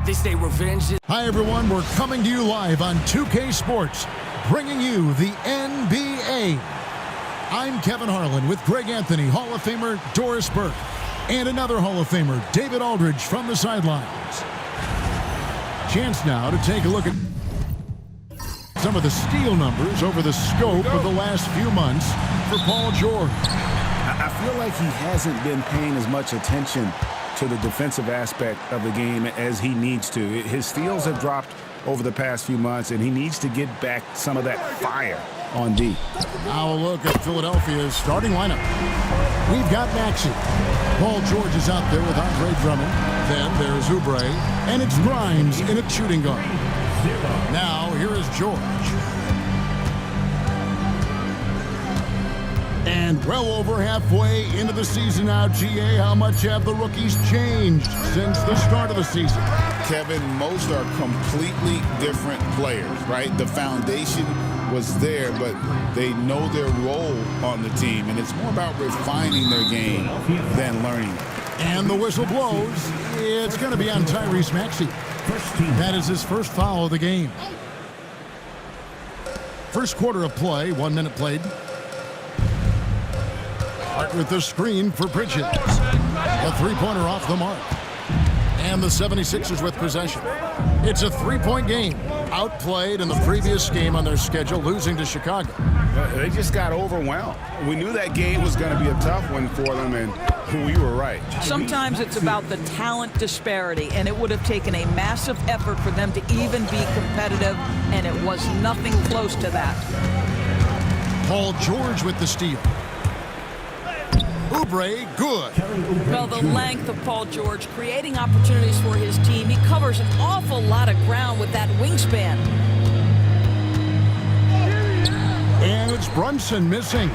They say revenge. Hi, everyone. We're coming to you live on 2K Sports, bringing you the NBA. I'm Kevin Harlan with Greg Anthony, Hall of Famer Doris Burke, and another Hall of Famer, David Aldridge, from the sidelines. Chance now to take a look at some of the steal numbers over the scope of the last few months for Paul George. I feel like he hasn't been paying as much attention to the defensive aspect of the game as he needs to. His steals have dropped over the past few months, and he needs to get back some of that fire on D. Now a look at Philadelphia's starting lineup. We've got Maxey. Paul George is out there with Andre Drummond. Then there's Oubre, and it's Grimes in a shooting guard. Now here is George. And well over halfway into the season now, GA, how much have the rookies changed since the start of the season? Kevin, most are completely different players, right? The foundation was there, but they know their role on the team, and it's more about refining their game than learning. And the whistle blows. It's going to be on Tyrese Maxey. That is his first foul of the game. First quarter of play, 1 minute played. Hart with the screen for Pritchett. A three-pointer off the mark. And the 76ers with possession. It's a three-point game. Outplayed in the previous game on their schedule, losing to Chicago. They just got overwhelmed. We knew that game was going to be a tough one for them, and we were right. Sometimes it's about the talent disparity, and it would have taken a massive effort for them to even be competitive, and it was nothing close to that. Paul George with the steal. Oubre, good. Well, the length of Paul George creating opportunities for his team. He covers an awful lot of ground with that wingspan. And it's Brunson missing.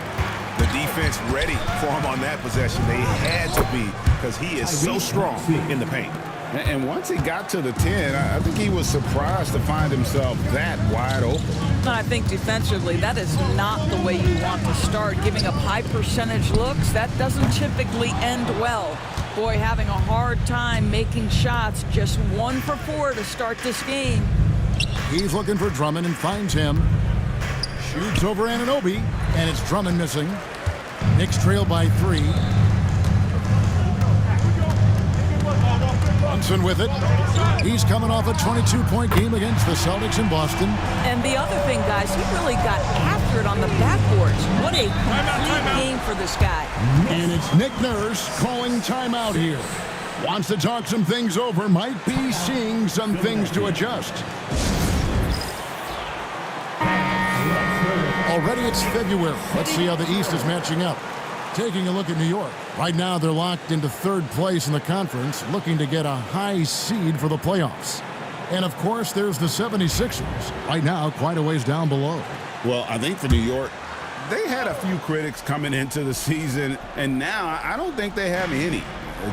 The defense ready for him on that possession. They had to be, because he is so strong in the paint. And once he got to the 10, I think he was surprised to find himself that wide open. I think defensively, that is not the way you want to start. Giving up high percentage looks, that doesn't typically end well. Boy, having a hard time making shots. Just 1 for 4 to start this game. He's looking for Drummond and finds him. Shoots over Anunoby, and it's Drummond missing. Knicks trail by 3. Brunson with it. He's coming off a 22-point game against the Celtics in Boston. And the other thing, guys, he really got after it on the backboards. What a complete game for this guy. And it's Nick Nurse calling timeout here. Wants to talk some things over. Might be seeing some things to adjust. Already it's February. Let's see how the East is matching up. Taking a look at New York. Right now they're locked into 3rd place in the conference, looking to get a high seed for the playoffs. And of course there's the 76ers. Right now quite a ways down below. Well, I think for New York, they had a few critics coming into the season, and now I don't think they have any.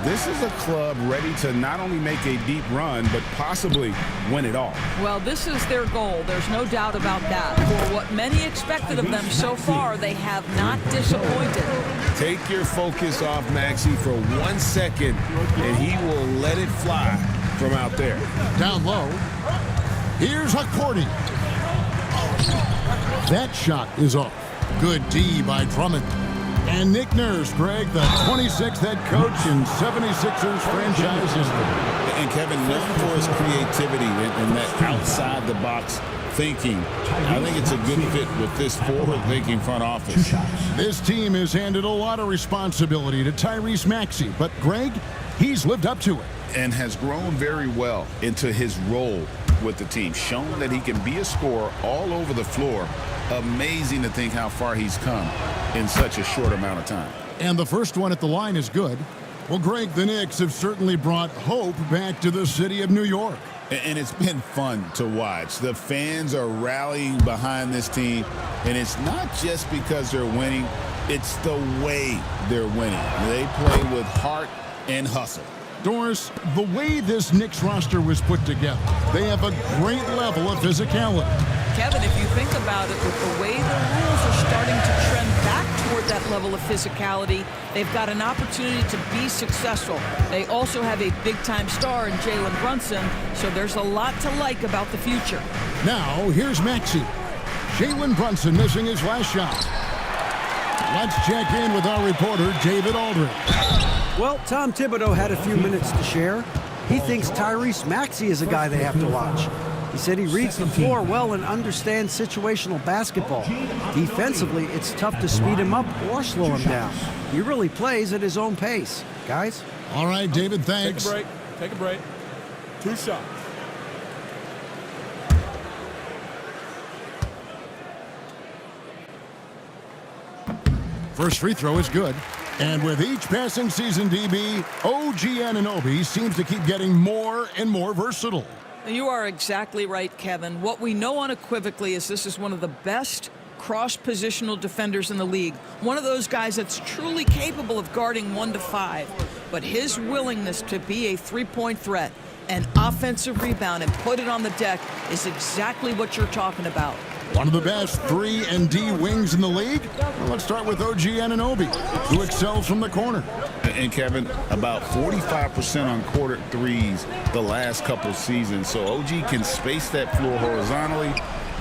This is a club ready to not only make a deep run, but possibly win it all. Well, this is their goal. There's no doubt about that. For what many expected of them so far, they have not disappointed. Take your focus off Maxey for 1 second, and he will let it fly from out there. Down low. Here's Hakordi. That shot is off. Good D by Drummond. And Nick Nurse, Greg, the 26th head coach in 76ers franchise history. And Kevin, known for his creativity and that outside-the-box thinking, I think it's a good fit with this forward-thinking front office. This team has handed a lot of responsibility to Tyrese Maxey, but Greg, he's lived up to it. And has grown very well into his role with the team, shown that he can be a scorer all over the floor. Amazing to think how far he's come in such a short amount of time. And the first one at the line is good. Well, Greg, the Knicks have certainly brought hope back to the city of New York. And it's been fun to watch. The fans are rallying behind this team, and it's not just because they're winning, it's the way they're winning. They play with heart and hustle. Doris, the way this Knicks roster was put together, they have a great level of physicality. Kevin, if you think about it, with the way the rules are starting to trend back toward that level of physicality. They've got an opportunity to be successful. They also have a big-time star in Jalen Brunson, so there's a lot to like about the future. Now, here's Maxey. Jalen Brunson missing his last shot. Let's check in with our reporter, David Aldridge. Well, Tom Thibodeau had a few minutes to share. He thinks Tyrese Maxey is a guy they have to watch. He said he reads the floor well and understands situational basketball. Defensively, it's tough to speed him up or slow him down. He really plays at his own pace. Guys? All right, David, thanks. Take a break. Take a break. 2 shots. First free throw is good. And with each passing season, DB, OG Anunoby seems to keep getting more and more versatile. You are exactly right, Kevin. What we know unequivocally is this is one of the best cross-positional defenders in the league. One of those guys that's truly capable of guarding 1 to 5. But his willingness to be a three-point threat, an offensive rebound, and put it on the deck is exactly what you're talking about. One of the best 3-and-D wings in the league? Well, let's start with OG Anunoby, who excels from the corner. And Kevin, about 45% on quarter threes the last couple seasons. So OG can space that floor horizontally.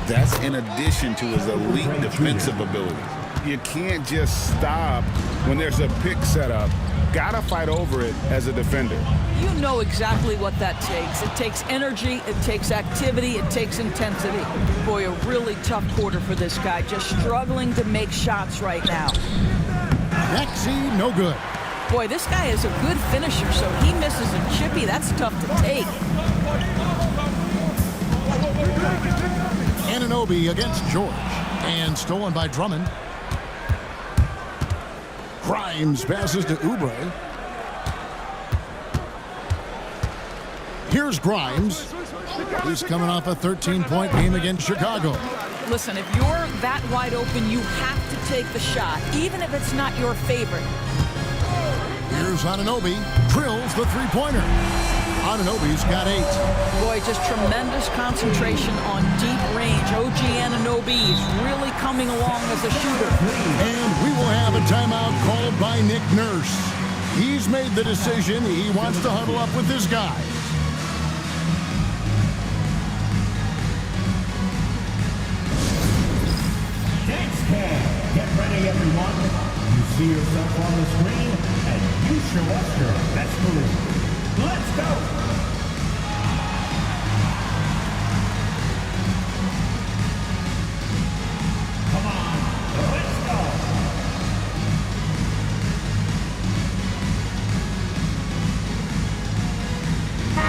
That's in addition to his elite defensive abilities. You can't just stop when there's a pick set up. Gotta fight over it as a defender. You know exactly what that takes. It takes energy, it takes activity, it takes intensity. Boy, a really tough quarter for this guy, just struggling to make shots right now. Maxey, no good. Boy, this guy is a good finisher, so he misses a chippy. That's tough to take. Anunoby against George. And stolen by Drummond. Grimes passes to Oubre. Here's Grimes. He's coming off a 13-point game against Chicago. Listen, if you're that wide open, you have to take the shot, even if it's not your favorite. Here's Anunoby. Drills the three-pointer. Anunoby's got 8. Boy, just tremendous concentration on deep range. OG Anunoby is really coming along as a shooter. And we will have a timeout called by Nick Nurse. He's made the decision. He wants to huddle up with his guys. Get ready, everyone. You see yourself on the screen, and you show us your best move. Let's go! Come on, let's go!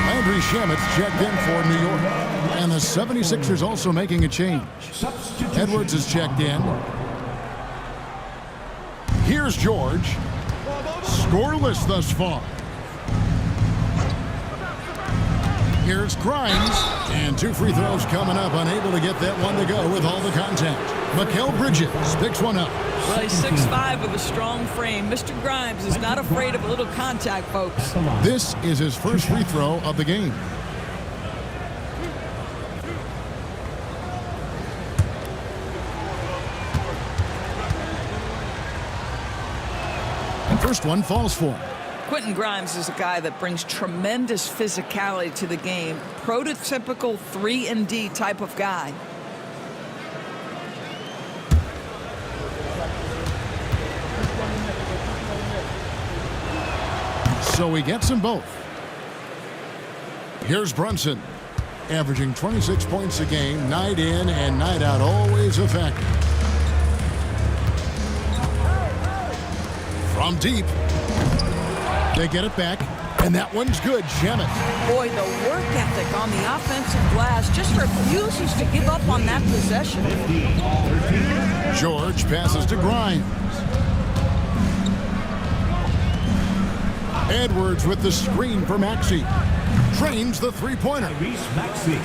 Landry Shamet's checked in for New York. And the 76ers also making a change. Edwards is checked in. Here's George. Scoreless thus far. Here's Grimes. And 2 free throws coming up. Unable to get that one to go with all the contact. Mikal Bridges picks one up. Well, he's 6'5" with a strong frame. Mr. Grimes is not afraid of a little contact, folks. This is his first free throw of the game. And first one falls for him. Quentin Grimes is a guy that brings tremendous physicality to the game. Prototypical 3-and-D type of guy. So he gets them both. Here's Brunson, averaging 26 points a game, night in and night out, always a factor. From deep, they get it back, and that one's good. Shamet. Boy, the work ethic on the offensive glass just refuses to give up on that possession. George passes to Grimes. Edwards with the screen for Maxey. Trains the three-pointer.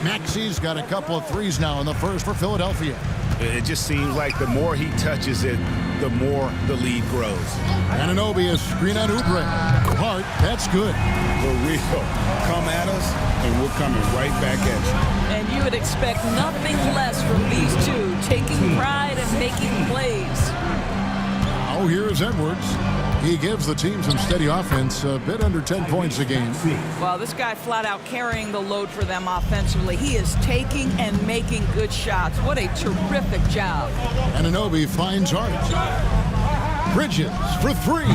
Maxey's got a couple of threes now in the first for Philadelphia. It just seems like the more he touches it, the more the lead grows. Anunoby is screen on Oubre. Hart, that's good. For real. Come at us, and we're coming right back at you. And you would expect nothing less from these two, taking pride and making plays. Now here's Edwards. He gives the team some steady offense, a bit under 10 points a game. Well, this guy flat out carrying the load for them offensively. He is taking and making good shots. What a terrific job. Anunoby finds Hart. Bridges for 3.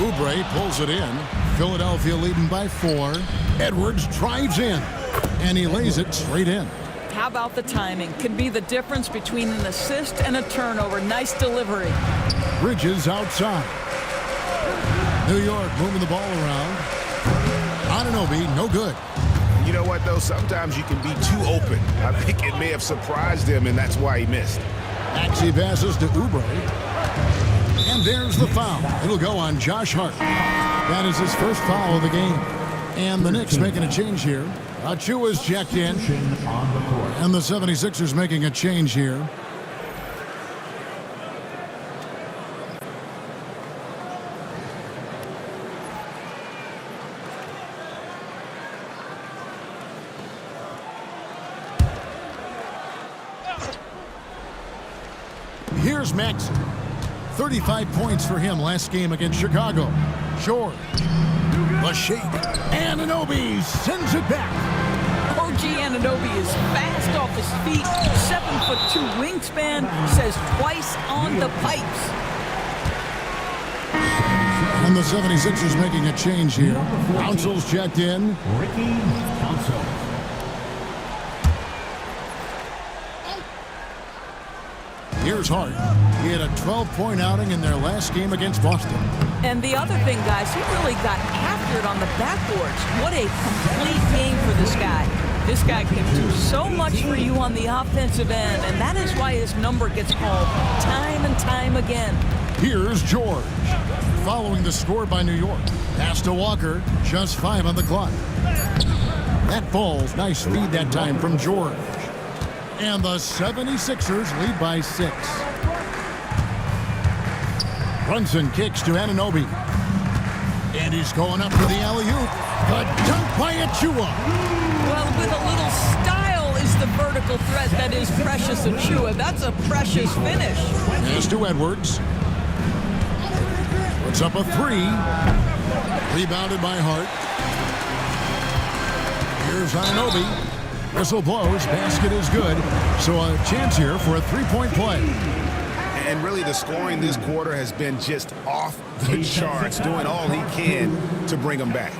Oubre pulls it in. Philadelphia leading by 4. Edwards drives in, and he lays it straight in. How about the timing? Can be the difference between an assist and a turnover. Nice delivery. Bridges outside. New York moving the ball around. Anunoby, no good. You know what, though? Sometimes you can be too open. I think it may have surprised him, and that's why he missed. Maxey passes to Oubre. And there's the foul. It'll go on Josh Hart. That is his first foul of the game. And the Knicks making a change here. Achua's checked in. And the 76ers making a change here. Here's Maxey. 35 points for him last game against Chicago. George. The shake. Anunoby sends it back. OG Anunoby is fast off his feet. 7'2" wingspan. Says twice on the pipes. And the 76ers making a change here. Council's checked in. Ricky Council. Here's Hart. He had a 12-point outing in their last game against Boston. And the other thing, guys, he really got after it on the backboards. What a complete game for this guy. This guy can do so much for you on the offensive end, and that is why his number gets called time and time again. Here's George. Following the score by New York. Pass to Walker. Just 5 on the clock. That falls. Nice feed that time from George. And the 76ers lead by 6. Brunson kicks to Anunoby. And he's going up for the alley-oop. The dunk by Achua. Well, with a little style is the vertical threat that is Precious Achua. That's a precious finish. Pass to Edwards. Puts up a 3. Rebounded by Hart. Here's Anunoby. Whistle blows, basket is good. So a chance here for a 3-point play. And really the scoring this quarter has been just off the charts, doing all he can to bring them back.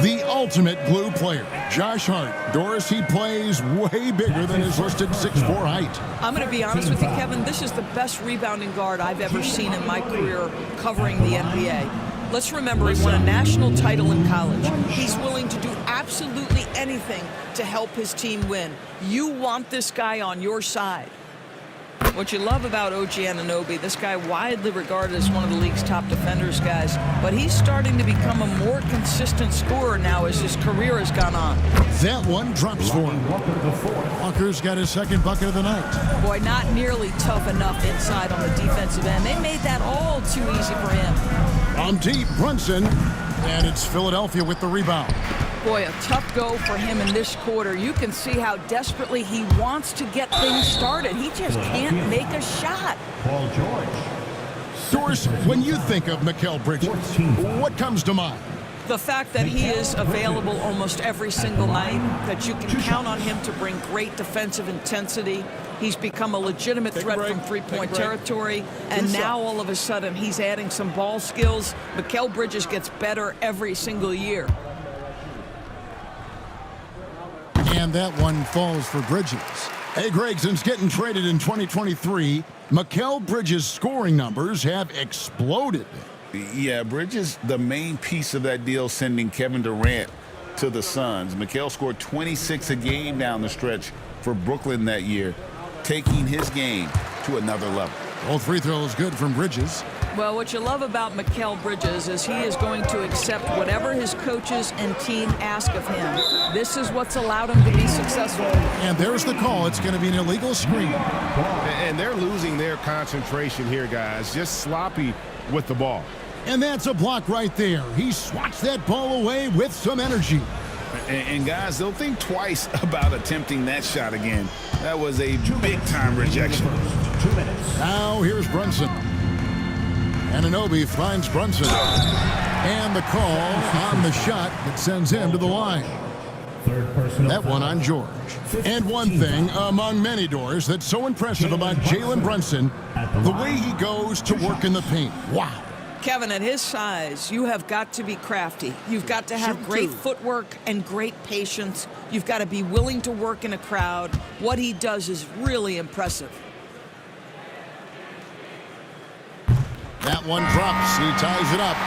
The ultimate glue player, Josh Hart. Doris, he plays way bigger than his listed 6'4" height. I'm going to be honest with you, Kevin. This is the best rebounding guard I've ever seen in my career covering the NBA. Let's remember he won a national title in college. He's willing to do absolutely anything to help his team win. You want this guy on your side. What you love about OG Anunoby, this guy widely regarded as one of the league's top defenders, guys, but he's starting to become a more consistent scorer now as his career has gone on. That one drops for him. Walker's got his second bucket of the night. Boy, not nearly tough enough inside on the defensive end. They made that all too easy for him. On deep, Brunson, and it's Philadelphia with the rebound. Boy, a tough go for him in this quarter. You can see how desperately he wants to get things started. He just can't make a shot. Paul George. Doris, when you think of Mikal Bridges, what comes to mind? The fact that he is available almost every single night, that you can count on him to bring great defensive intensity. He's become a legitimate threat from three-point territory, and now all of a sudden he's adding some ball skills. Mikal Bridges gets better every single year. And that one falls for Bridges. Hey, Greg, since getting traded in 2023, Mikal Bridges' scoring numbers have exploded. Yeah, Bridges, the main piece of that deal, sending Kevin Durant to the Suns. Mikal scored 26 a game down the stretch for Brooklyn that year, taking his game to another level. Both free throws good from Bridges. Well, what you love about Mikal Bridges is he is going to accept whatever his coaches and team ask of him. This is what's allowed him to be successful. And there's the call. It's going to be an illegal screen. And they're losing their concentration here, guys. Just sloppy with the ball. And that's a block right there. He swats that ball away with some energy. And guys, they'll think twice about attempting that shot again. That was a big-time rejection. 2 minutes. Now here's Brunson. Anunoby finds Brunson. And the call on the shot that sends him to the line. Third personal That one on George. And one thing among many doors that's so impressive about Jalen Brunson, the way he goes to work in the paint. Wow. Kevin, at his size, you have got to be crafty. You've got to have great footwork and great patience. You've got to be willing to work in a crowd. What he does is really impressive. That one drops. He ties it up.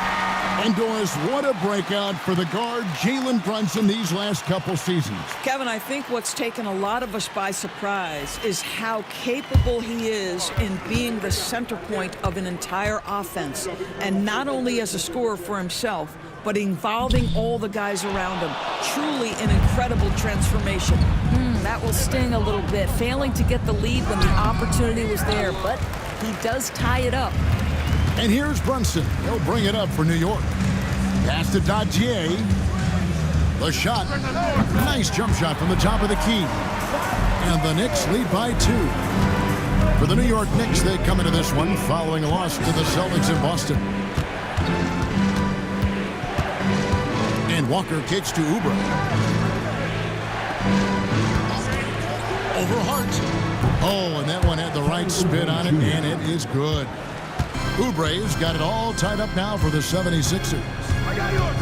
And Doris, what a breakout for the guard Jalen Brunson these last couple seasons. Kevin, I think what's taken a lot of us by surprise is how capable he is in being the center point of an entire offense. And not only as a scorer for himself, but involving all the guys around him. Truly an incredible transformation. That will sting a little bit. Failing to get the lead when the opportunity was there, but he does tie it up. And here's Brunson. He'll bring it up for New York. Pass to Dadier. The shot. Nice jump shot from the top of the key. And the Knicks lead by 2. For the New York Knicks, they come into this one following a loss to the Celtics in Boston. And Walker kicks to Oubre. Over Hart. Oh, and that one had the right spin on it, and it is good. Oubre's got it all tied up now for the 76ers. I got yours.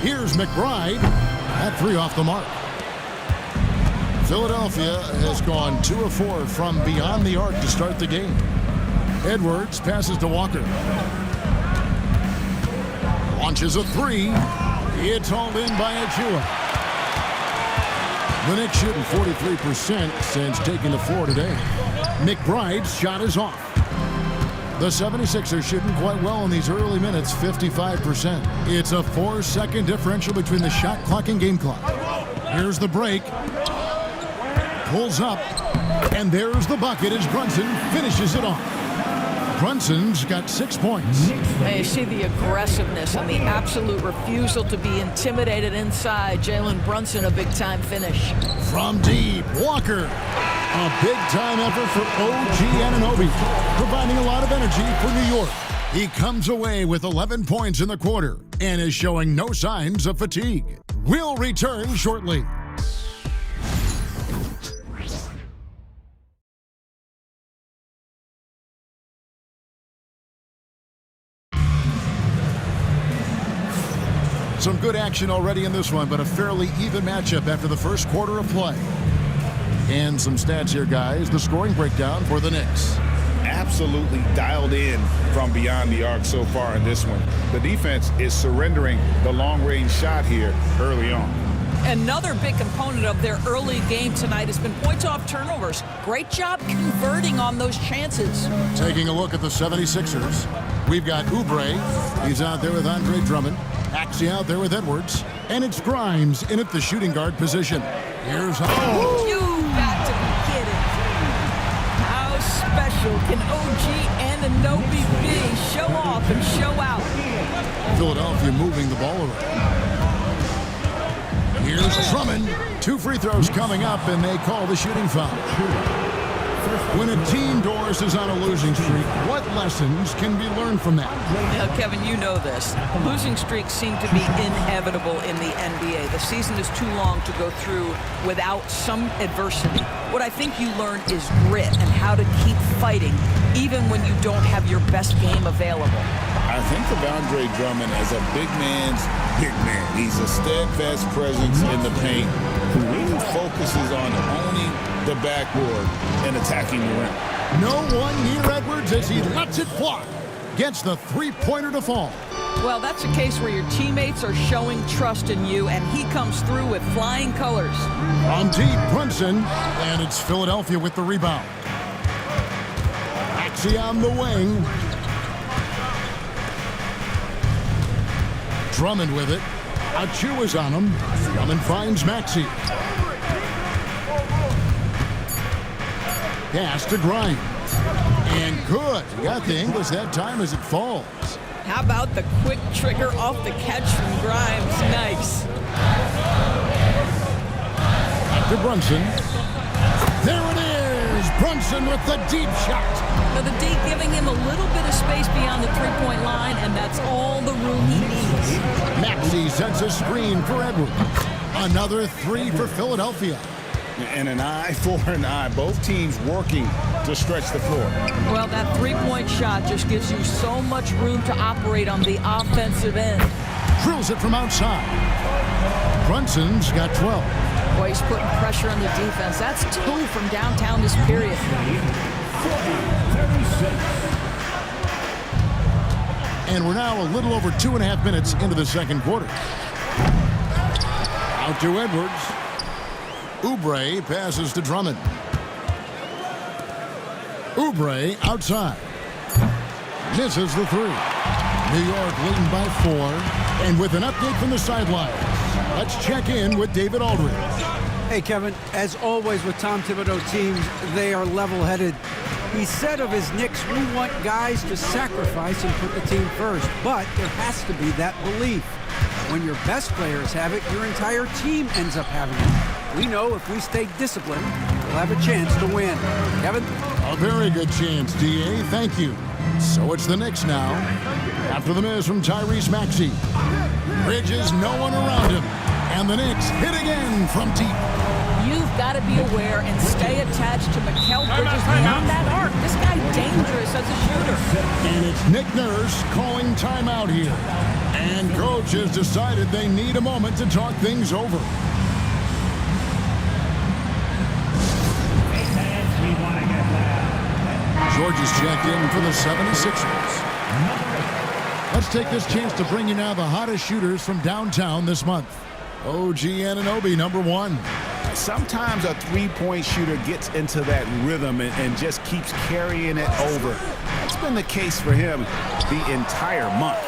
Here's McBride. That three off the mark. Philadelphia has gone 2 of 4 from beyond the arc to start the game. Edwards passes to Walker. Launches a three. It's hauled in by Achua. The Knicks shooting 43% since taking the floor today. McBride's shot is off. The 76ers shooting quite well in these early minutes, 55%. It's a 4-second differential between the shot clock and game clock. Here's the break. Pulls up. And there's the bucket as Brunson finishes it off. Brunson's got 6 points. You see the aggressiveness and the absolute refusal to be intimidated inside. Jalen Brunson, a big-time finish. From deep, Walker. A big-time effort for OG Anunoby, providing a lot of energy for New York. He comes away with 11 points in the quarter and is showing no signs of fatigue. We'll return shortly. Some good action already in this one, but a fairly even matchup after the first quarter of play. And some stats here, guys. The scoring breakdown for the Knicks. Absolutely dialed in from beyond the arc so far in this one. The defense is surrendering the long-range shot here early on. Another big component of their early game tonight has been points off turnovers. Great job converting on those chances. Taking a look at the 76ers, we've got Oubre. He's out there with Andre Drummond. Axie out there with Edwards. And it's Grimes in at the shooting guard position. Here's You got to be kidding. How special can OG Anunoby be? Show off and show out. Philadelphia moving the ball around. Here's Drummond. 2 free throws coming up, and they call the shooting foul. When a team, Doris, is on a losing streak, what lessons can be learned from that? Now, Kevin, you know this. Losing streaks seem to be inevitable in the NBA. The season is too long to go through without some adversity. What I think you learn is grit and how to keep fighting, even when you don't have your best game available. I think of Andre Drummond as a big man's big man. He's a steadfast presence in the paint who really focuses on owning the backboard and attacking the rim. No one near Edwards as he lets it fly. Gets the three-pointer to fall. Well, that's a case where your teammates are showing trust in you, and he comes through with flying colors. On deep, Brunson, and it's Philadelphia with the rebound. Axie on the wing. Drummond with it. Achua's on him. Drummond finds Maxey. Pass to Grimes. And good. Got the English that time as it falls. How about the quick trigger off the catch from Grimes? Nice. Back to Brunson. There it is. Brunson Brunson with the deep shot. But the D giving him a little bit of space beyond the three-point line, and that's all the room he needs. Maxey sets a screen for Edwards. Another three for Philadelphia. And an eye for an eye. Both teams working to stretch the floor. Well, that three-point shot just gives you so much room to operate on the offensive end. Drills it from outside. Brunson's got 12. Boy, he's putting pressure on the defense. That's 2 from downtown this period. And we're now a little over 2.5 minutes into the second quarter. Out to Edwards. Oubre passes to Drummond. Oubre outside. Misses the three. New York leading by 4. And with an update from the sideline, let's check in with David Aldridge. Hey, Kevin, as always with Tom Thibodeau teams, they are level-headed. He said of his Knicks, we want guys to sacrifice and put the team first. But there has to be that belief. When your best players have it, your entire team ends up having it. We know if we stay disciplined, we'll have a chance to win. Kevin? A very good chance, D.A. Thank you. So it's the Knicks now. After the miss from Tyrese Maxey. Bridges, no one around him. And the Knicks hit again from deep. You've got to be aware and stay attached to Mikal Bridges beyond that arc. This guy dangerous as a shooter. And it's Nick Nurse calling timeout here. And coach has decided they need a moment to talk things over. George is checked in for the 76ers. Let's take this chance to bring you now the hottest shooters from downtown this month. OG Anunoby, number 1. Sometimes a three-point shooter gets into that rhythm and just keeps carrying it over. That's been the case for him the entire month.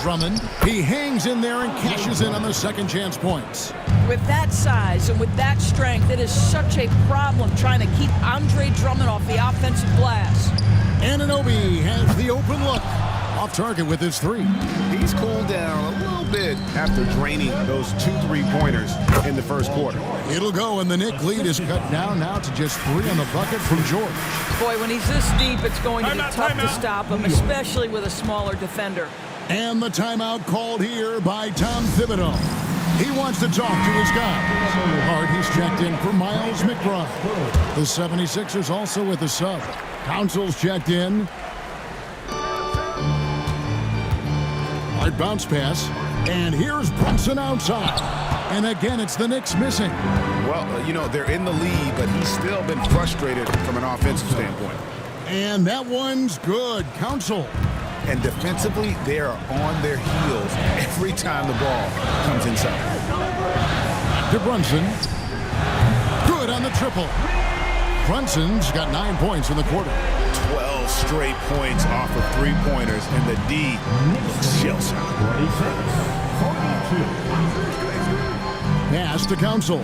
Drummond, he hangs in there and cashes in on the second chance points. With that size and with that strength, it is such a problem trying to keep Andre Drummond off the offensive glass. Anunoby has the open look. Off target with his 3. He's cooled down a little bit after draining those 2 3-pointers in the first quarter. It'll go, and the Knicks lead is cut down now to just 3 on the bucket from George. Boy, when he's this deep, it's going to be tough to stop him, especially with a smaller defender. And the timeout called here by Tom Thibodeau. He wants to talk to his guys. Hard, he's checked in for Miles McBride. The 76ers also with a sub. Council's checked in. Hard bounce pass. And here's Brunson outside. And again, it's the Knicks missing. Well, you know, they're in the lead, but he's still been frustrated from an offensive standpoint. And that one's good. Council. And defensively, they are on their heels every time the ball comes inside. To Brunson. Good on the triple. Brunson's got 9 points in the quarter. 12 straight points off of 3-pointers, and the D looks shell-shocked. Pass to Council.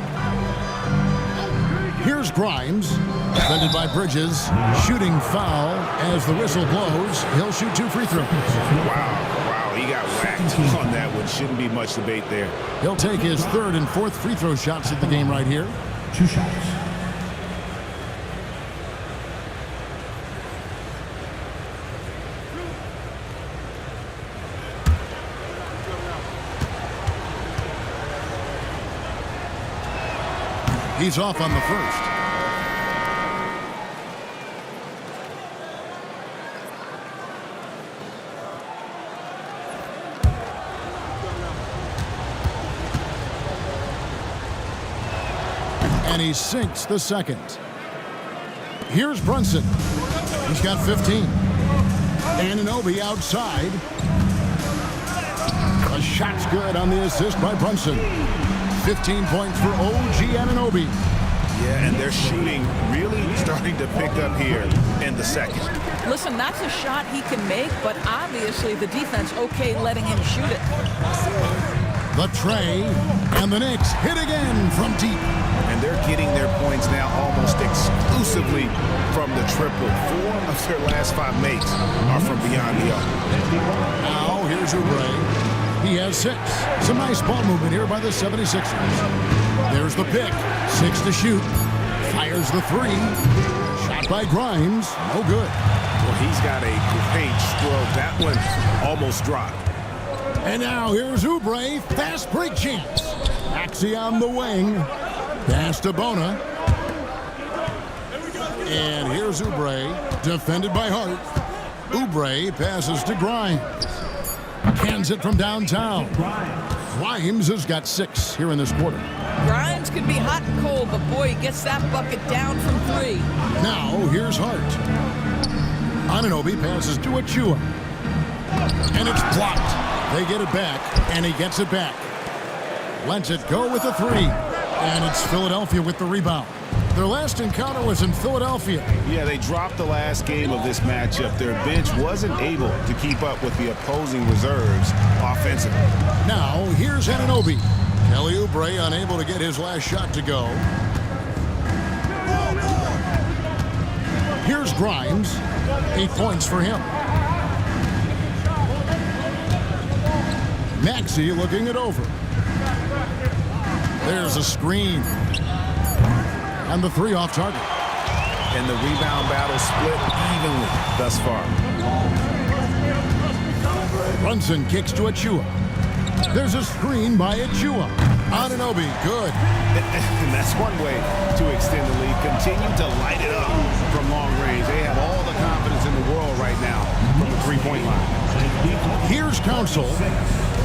Here's Grimes. Defended by Bridges. Shooting foul as the whistle blows. He'll shoot 2 free throws. Wow, he got whacked on that one. Shouldn't be much debate there. He'll take his 3rd and 4th free throw shots at the game right here. 2 shots. He's off on the first. And he sinks the second. Here's Brunson. He's got 15. Anunoby outside. A shot's good on the assist by Brunson. 15 points for OG Anunoby. Yeah, and their shooting really starting to pick up here in the second. Listen, that's a shot he can make, but obviously the defense okay letting him shoot it. The tray, and the Knicks hit again from deep. And they're getting their points now almost exclusively from the triple. 4 of their last 5 makes are from beyond the arc. Now, here's Oubre. He has 6. Some nice ball movement here by the 76ers. There's the pick. 6 to shoot. Fires the three. Shot by Grimes. No good. Well, he's got a great stroke. That one almost dropped. And now here's Oubre. Fast break chance. Maxey on the wing. Pass to Bona. And here's Oubre. Defended by Hart. Oubre passes to Grimes. Cans it from downtown. Grimes has got 6 here in this quarter. Grimes can be hot and cold, but boy, he gets that bucket down from 3. Now here's Hart. Anunoby passes to Achua. And it's blocked. They get it back, and he gets it back. Lets it go with a 3. And it's Philadelphia with the rebound. Their last encounter was in Philadelphia. Yeah, they dropped the last game of this matchup. Their bench wasn't able to keep up with the opposing reserves offensively. Now, here's Anunoby. Kelly Oubre unable to get his last shot to go. Here's Grimes. 8 points for him. Maxey looking it over. There's a screen. And the 3 off target. And the rebound battle split evenly thus far. Brunson kicks to Achua. There's a screen by Achua. Anunoby, good. And that's one way to extend the lead. Continue to light it up from long range. They have all the confidence in the world right now from the three-point line. Here's Council.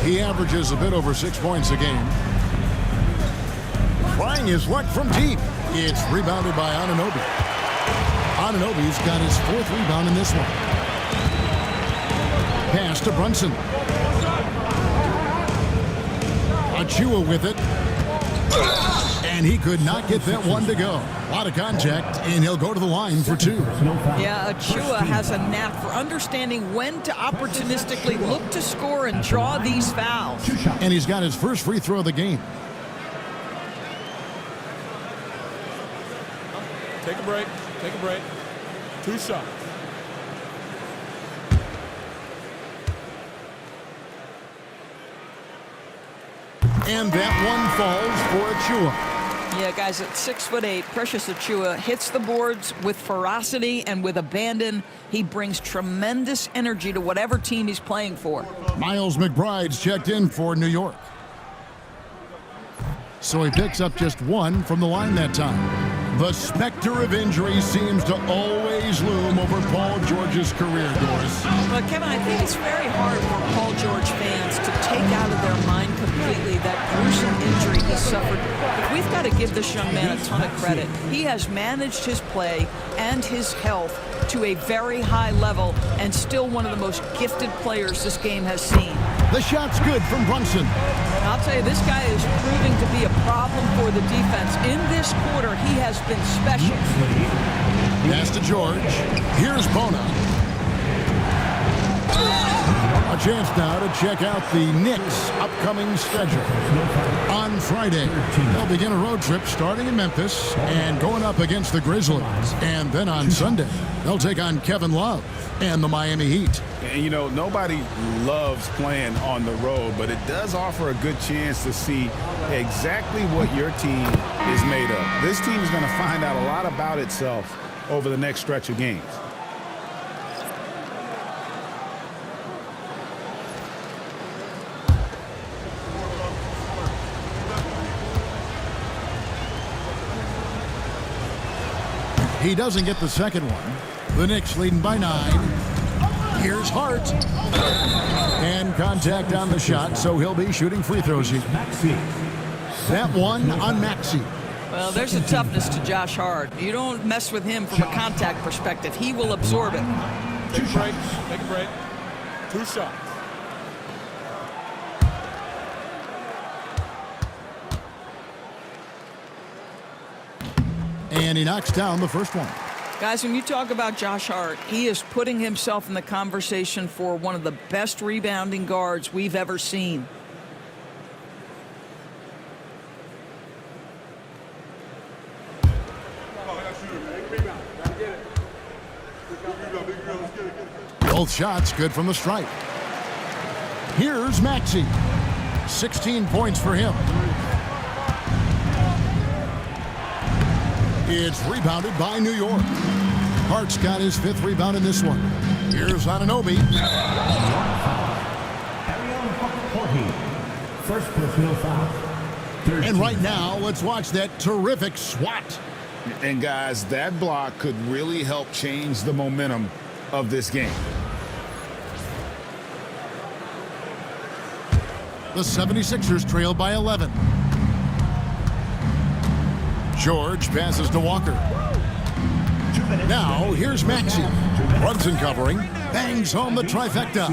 He averages a bit over 6 points a game. Trying his luck from deep. It's rebounded by Anunoby. Anunoby's got his 4th rebound in this one. Pass to Brunson. Achua with it. And he could not get that one to go. A lot of contact, and he'll go to the line for 2. Yeah, Achua has a knack for understanding when to opportunistically look to score and draw these fouls. And he's got his first free throw of the game. Take a break. Take a break. 2 shots. And that one falls for Achua. Yeah, guys, at 6'8", Precious Achua hits the boards with ferocity and with abandon. He brings tremendous energy to whatever team he's playing for. Miles McBride's checked in for New York. So he picks up just 1 from the line that time. The specter of injury seems to always loom over Paul George's career, Doris. Well, Kevin, I think it's very hard for Paul George fans to take out of their mind completely that gruesome injury he suffered. But we've got to give this young man a ton of credit. He has managed his play and his health to a very high level and still one of the most gifted players this game has seen. The shot's good from Brunson. I'll tell you, this guy is proving to be a problem for the defense. In this quarter, he has been special. Pass to George. Here's Bona. A chance now to check out the Knicks' upcoming schedule. On Friday, they'll begin a road trip starting in Memphis and going up against the Grizzlies. And then on Sunday, they'll take on Kevin Love and the Miami Heat. And, you know, nobody loves playing on the road, but it does offer a good chance to see exactly what your team is made of. This team is going to find out a lot about itself over the next stretch of games. He doesn't get the second one. The Knicks leading by 9. Here's Hart. And contact on the shot, so he'll be shooting free throws here. That one on Maxey. Well, there's a toughness to Josh Hart. You don't mess with him from a contact perspective. He will absorb it. Take a break. Take a break. 2 shots. And he knocks down the first one. Guys, when you talk about Josh Hart, he is putting himself in the conversation for one of the best rebounding guards we've ever seen. Both shots good from the stripe. Here's Maxey. 16 points for him. It's rebounded by New York. Hart's got his 5th rebound in this one. Here's Anunoby. First personal foul. And right now, let's watch that terrific swat. And guys, that block could really help change the momentum of this game. The 76ers trail by 11. George passes to Walker. Now, here's Maxey. Brunson covering. Bangs home the trifecta.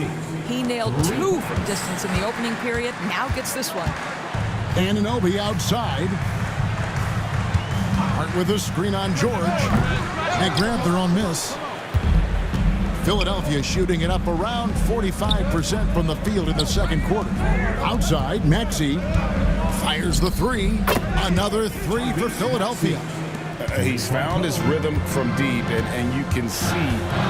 He nailed 2 from distance in the opening period. Now gets this one. Anunoby outside. Hart with a screen on George. They grab their own miss. Philadelphia shooting it up around 45% from the field in the second quarter. Outside, Maxey fires the 3. Another 3 for Philadelphia. He's found his rhythm from deep, and you can see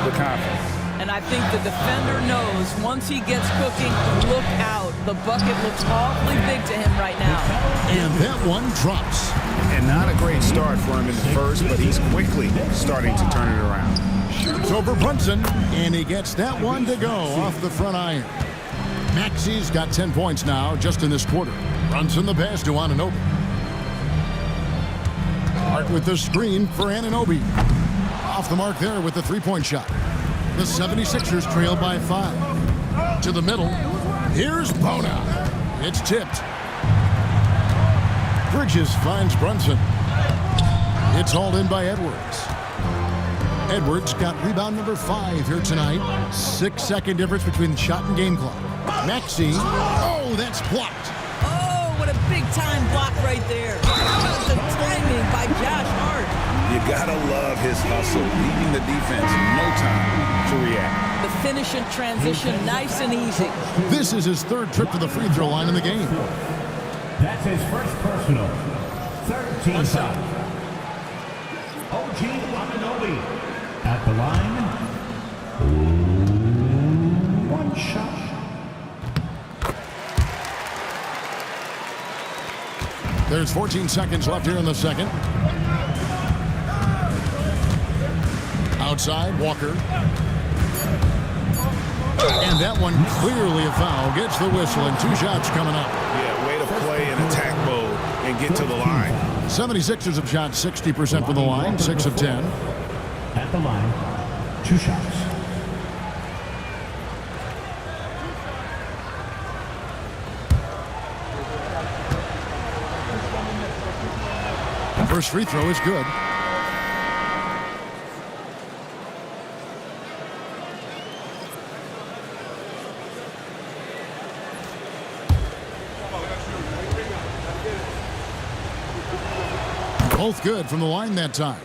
the confidence. And I think the defender knows once he gets cooking, look out. The bucket looks awfully big to him right now. And that one drops. And not a great start for him in the first, but he's quickly starting to turn it around. Shoots over Brunson, and he gets that one to go off the front iron. Maxey's got 10 points now just in this quarter. Brunson the pass to Anunoby. Hart with the screen for Anunoby. Off the mark there with the 3-point shot. The 76ers trail by 5. To the middle. Here's Bona. It's tipped. Bridges finds Brunson. It's hauled in by Edwards. Edwards got rebound number 5 here tonight. 6-second difference between the shot and game clock. Maxey. Oh, that's blocked. Oh, what a big-time block right there. How about the timing by Josh Hart? You gotta love his hustle, leaving the defense no time to react. The finish and transition, nice and easy. This is his 3rd trip to the free throw line in the game. That's his first personal. 3rd team foul. OG Anunoby at the line. 1 shot. There's 14 seconds left here in the second. Outside, Walker. And that one clearly a foul. Gets the whistle and 2 shots coming up. Yeah, way to play in attack mode and get to the line. 76ers have shot 60% from the line, 6 of 10. At the line, 2 shots. The first free throw is good. Both good from the line that time.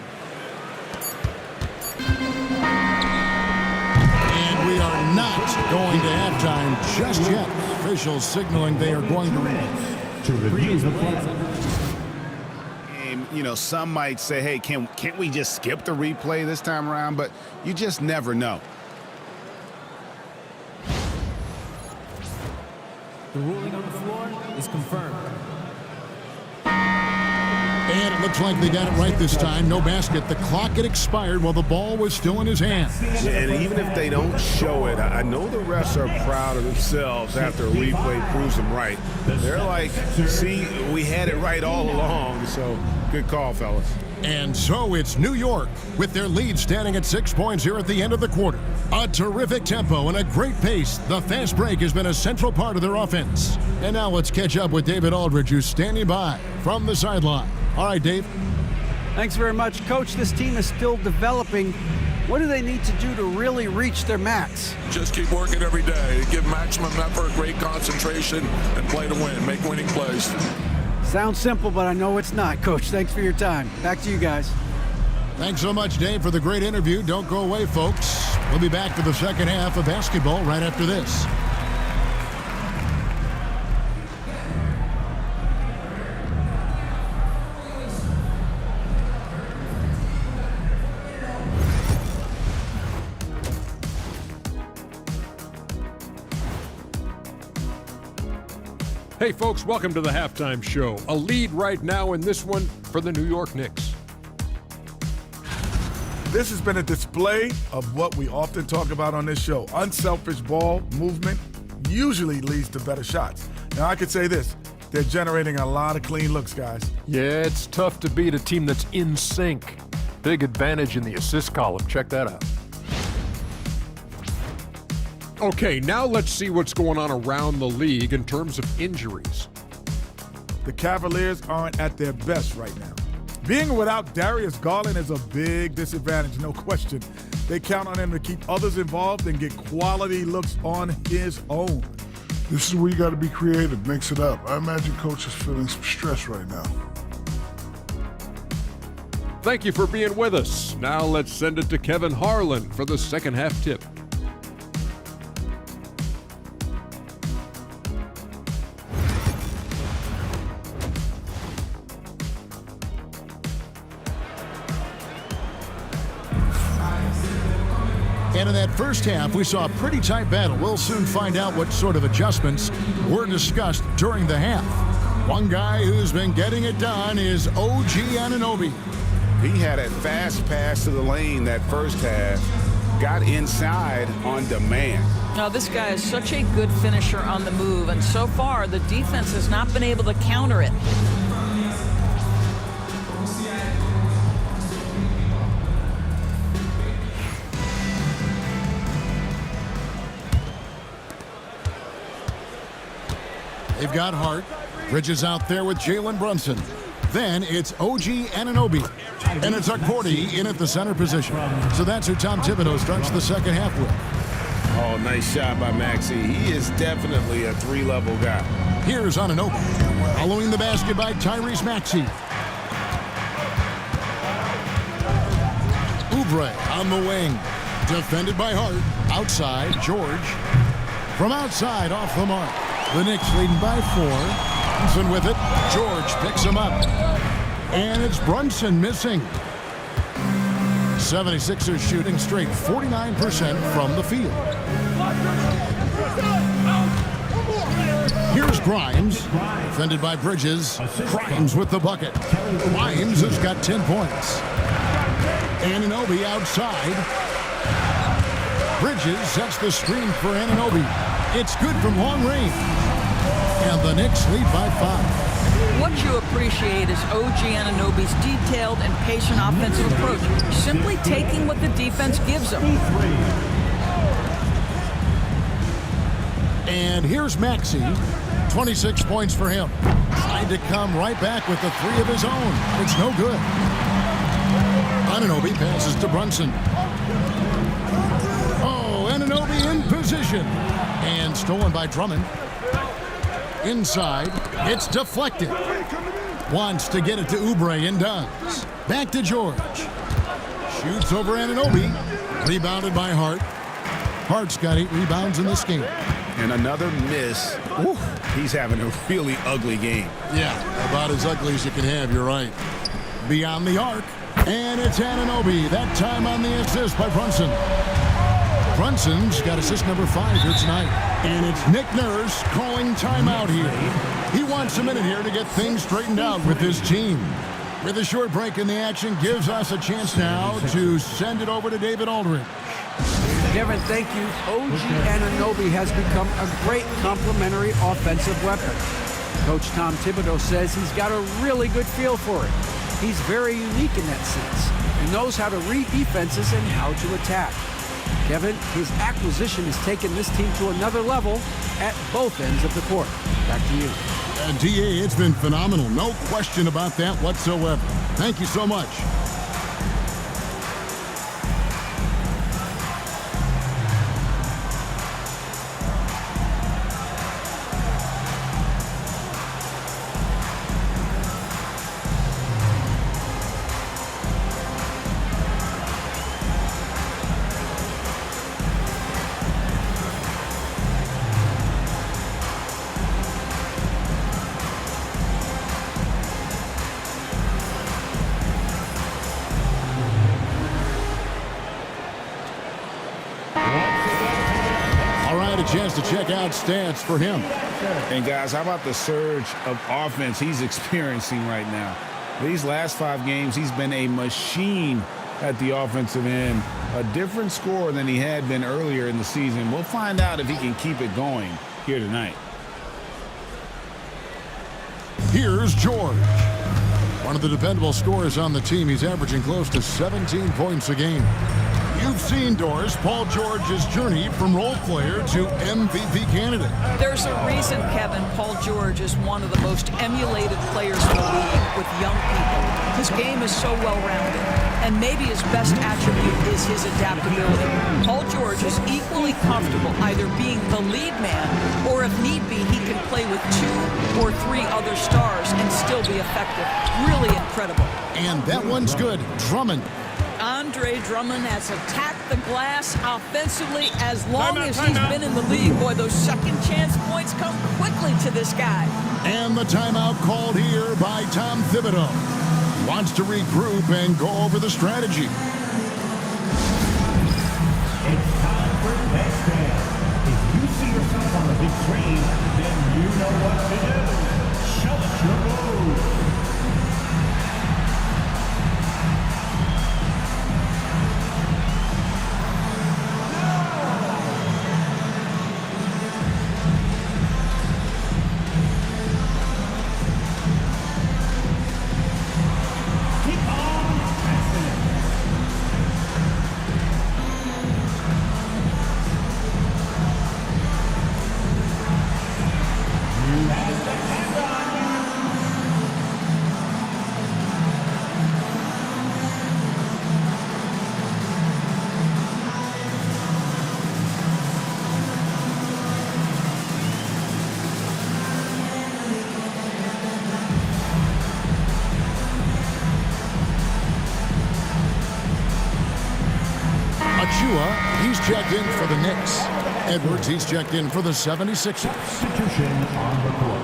And we are not going to halftime just yet. Officials signaling they are going to review the play. And, you know, some might say, hey, can't we just skip the replay this time around? But you just never know. The ruling on the floor is confirmed. And it looks like they got it right this time. No basket. The clock had expired while the ball was still in his hand. And even if they don't show it, I know the refs are proud of themselves after a replay proves them right. They're like, see, we had it right all along. So good call, fellas. And so it's New York with their lead standing at 6 points here at the end of the quarter. A terrific tempo and a great pace. The fast break has been a central part of their offense. And now let's catch up with David Aldridge, who's standing by from the sideline. All right, Dave. Thanks very much, Coach. This team is still developing. What do they need to do to really reach their max? Just keep working every day. Give maximum effort, great concentration, and play to win. Make winning plays. Sounds simple, but I know it's not, Coach. Thanks for your time. Back to you guys. Thanks so much, Dave, for the great interview. Don't go away, folks. We'll be back for the second half of basketball right after this. Hey folks, welcome to the halftime show. A lead right now in this one for the New York Knicks. This has been a display of what we often talk about on this show. Unselfish ball movement usually leads to better shots. Now, I could say this. They're generating a lot of clean looks, guys. Yeah, it's tough to beat a team that's in sync. Big advantage in the assist column. Check that out. Okay, now let's see what's going on around the league in terms of injuries. The Cavaliers aren't at their best right now. Being without Darius Garland is a big disadvantage, no question. They count on him to keep others involved and get quality looks on his own. This is where you got to be creative, mix it up. I imagine Coach is feeling some stress right now. Thank you for being with us. Now let's send it to Kevin Harlan for the second half tip. And in that first half, we saw a pretty tight battle. We'll soon find out what sort of adjustments were discussed during the half. One guy who's been getting it done is OG Anunoby. He had a fast pass to the lane that first half, got inside on demand. Now, this guy is such a good finisher on the move, and so far the defense has not been able to counter it. They've got Hart. Bridges out there with Jalen Brunson. Then it's OG Anunoby. And it's Akporti in at the center position. So that's who Tom Thibodeau starts the second half with. Oh, nice shot by Maxey. He is definitely a three-level guy. Here's Anunoby. Following the basket by Tyrese Maxey. Oubre on the wing. Defended by Hart. Outside, George. From outside, off the mark. The Knicks leading by 4. Brunson with it. George picks him up. And it's Brunson missing. 76ers shooting straight 49% from the field. Here's Grimes. Defended by Bridges. Grimes with the bucket. Grimes has got 10 points. Anunoby outside. Bridges sets the screen for Anunoby. It's good from long range. And the Knicks lead by 5. What you appreciate is OG Anunoby's detailed and patient offensive approach, simply taking what the defense gives him. And here's Maxey. 26 points for him. Tried to come right back with the 3 of his own. It's no good. Anunoby passes to Brunson. Oh, Anunoby in position. And stolen by Drummond. Inside, it's deflected. Wants to get it to Oubre and does. Back to George. Shoots over Anunoby. Rebounded by Hart. Hart's got 8 rebounds in this game. And another miss. Ooh, he's having a really ugly game. Yeah, about as ugly as you can have, you're right. Beyond the arc, and it's Anunoby. That time on the assist by Brunson. Brunson's got assist number 5 here tonight. And it's Nick Nurse calling timeout here. He wants a minute here to get things straightened out with his team. With a short break in the action, gives us a chance now to send it over to David Aldridge. Kevin, thank you. OG Anunoby has become a great complementary offensive weapon. Coach Tom Thibodeau says he's got a really good feel for it. He's very unique in that sense. He knows how to read defenses and how to attack. Kevin, his acquisition has taken this team to another level at both ends of the court. Back to you. DA, it's been phenomenal. No question about that whatsoever. Thank you so much. Chance to check out stats for him. And guys, how about the surge of offense he's experiencing right now? These last 5 games, he's been a machine at the offensive end. A different score than he had been earlier in the season. We'll find out if he can keep it going here tonight. Here's George. One of the dependable scorers on the team. He's averaging close to 17 points a game. You've seen, Doris, Paul George's journey from role player to MVP candidate. There's a reason, Kevin, Paul George is one of the most emulated players in the league with young people. His game is so well-rounded, and maybe his best attribute is his adaptability. Paul George is equally comfortable either being the lead man, or if need be, he can play with 2 or 3 other stars and still be effective. Really incredible. And that one's good. Drummond. Andre Drummond has attacked the glass offensively as long as he's been in the league. Boy, those second chance points come quickly to this guy. And the timeout called here by Tom Thibodeau. Wants to regroup and go over the strategy. It's time for next man. If you see yourself on the big screen, then you know what to do. Show us your move. He's checked in for the Knicks. Edwards, he's checked in for the 76ers. Substitution on the court.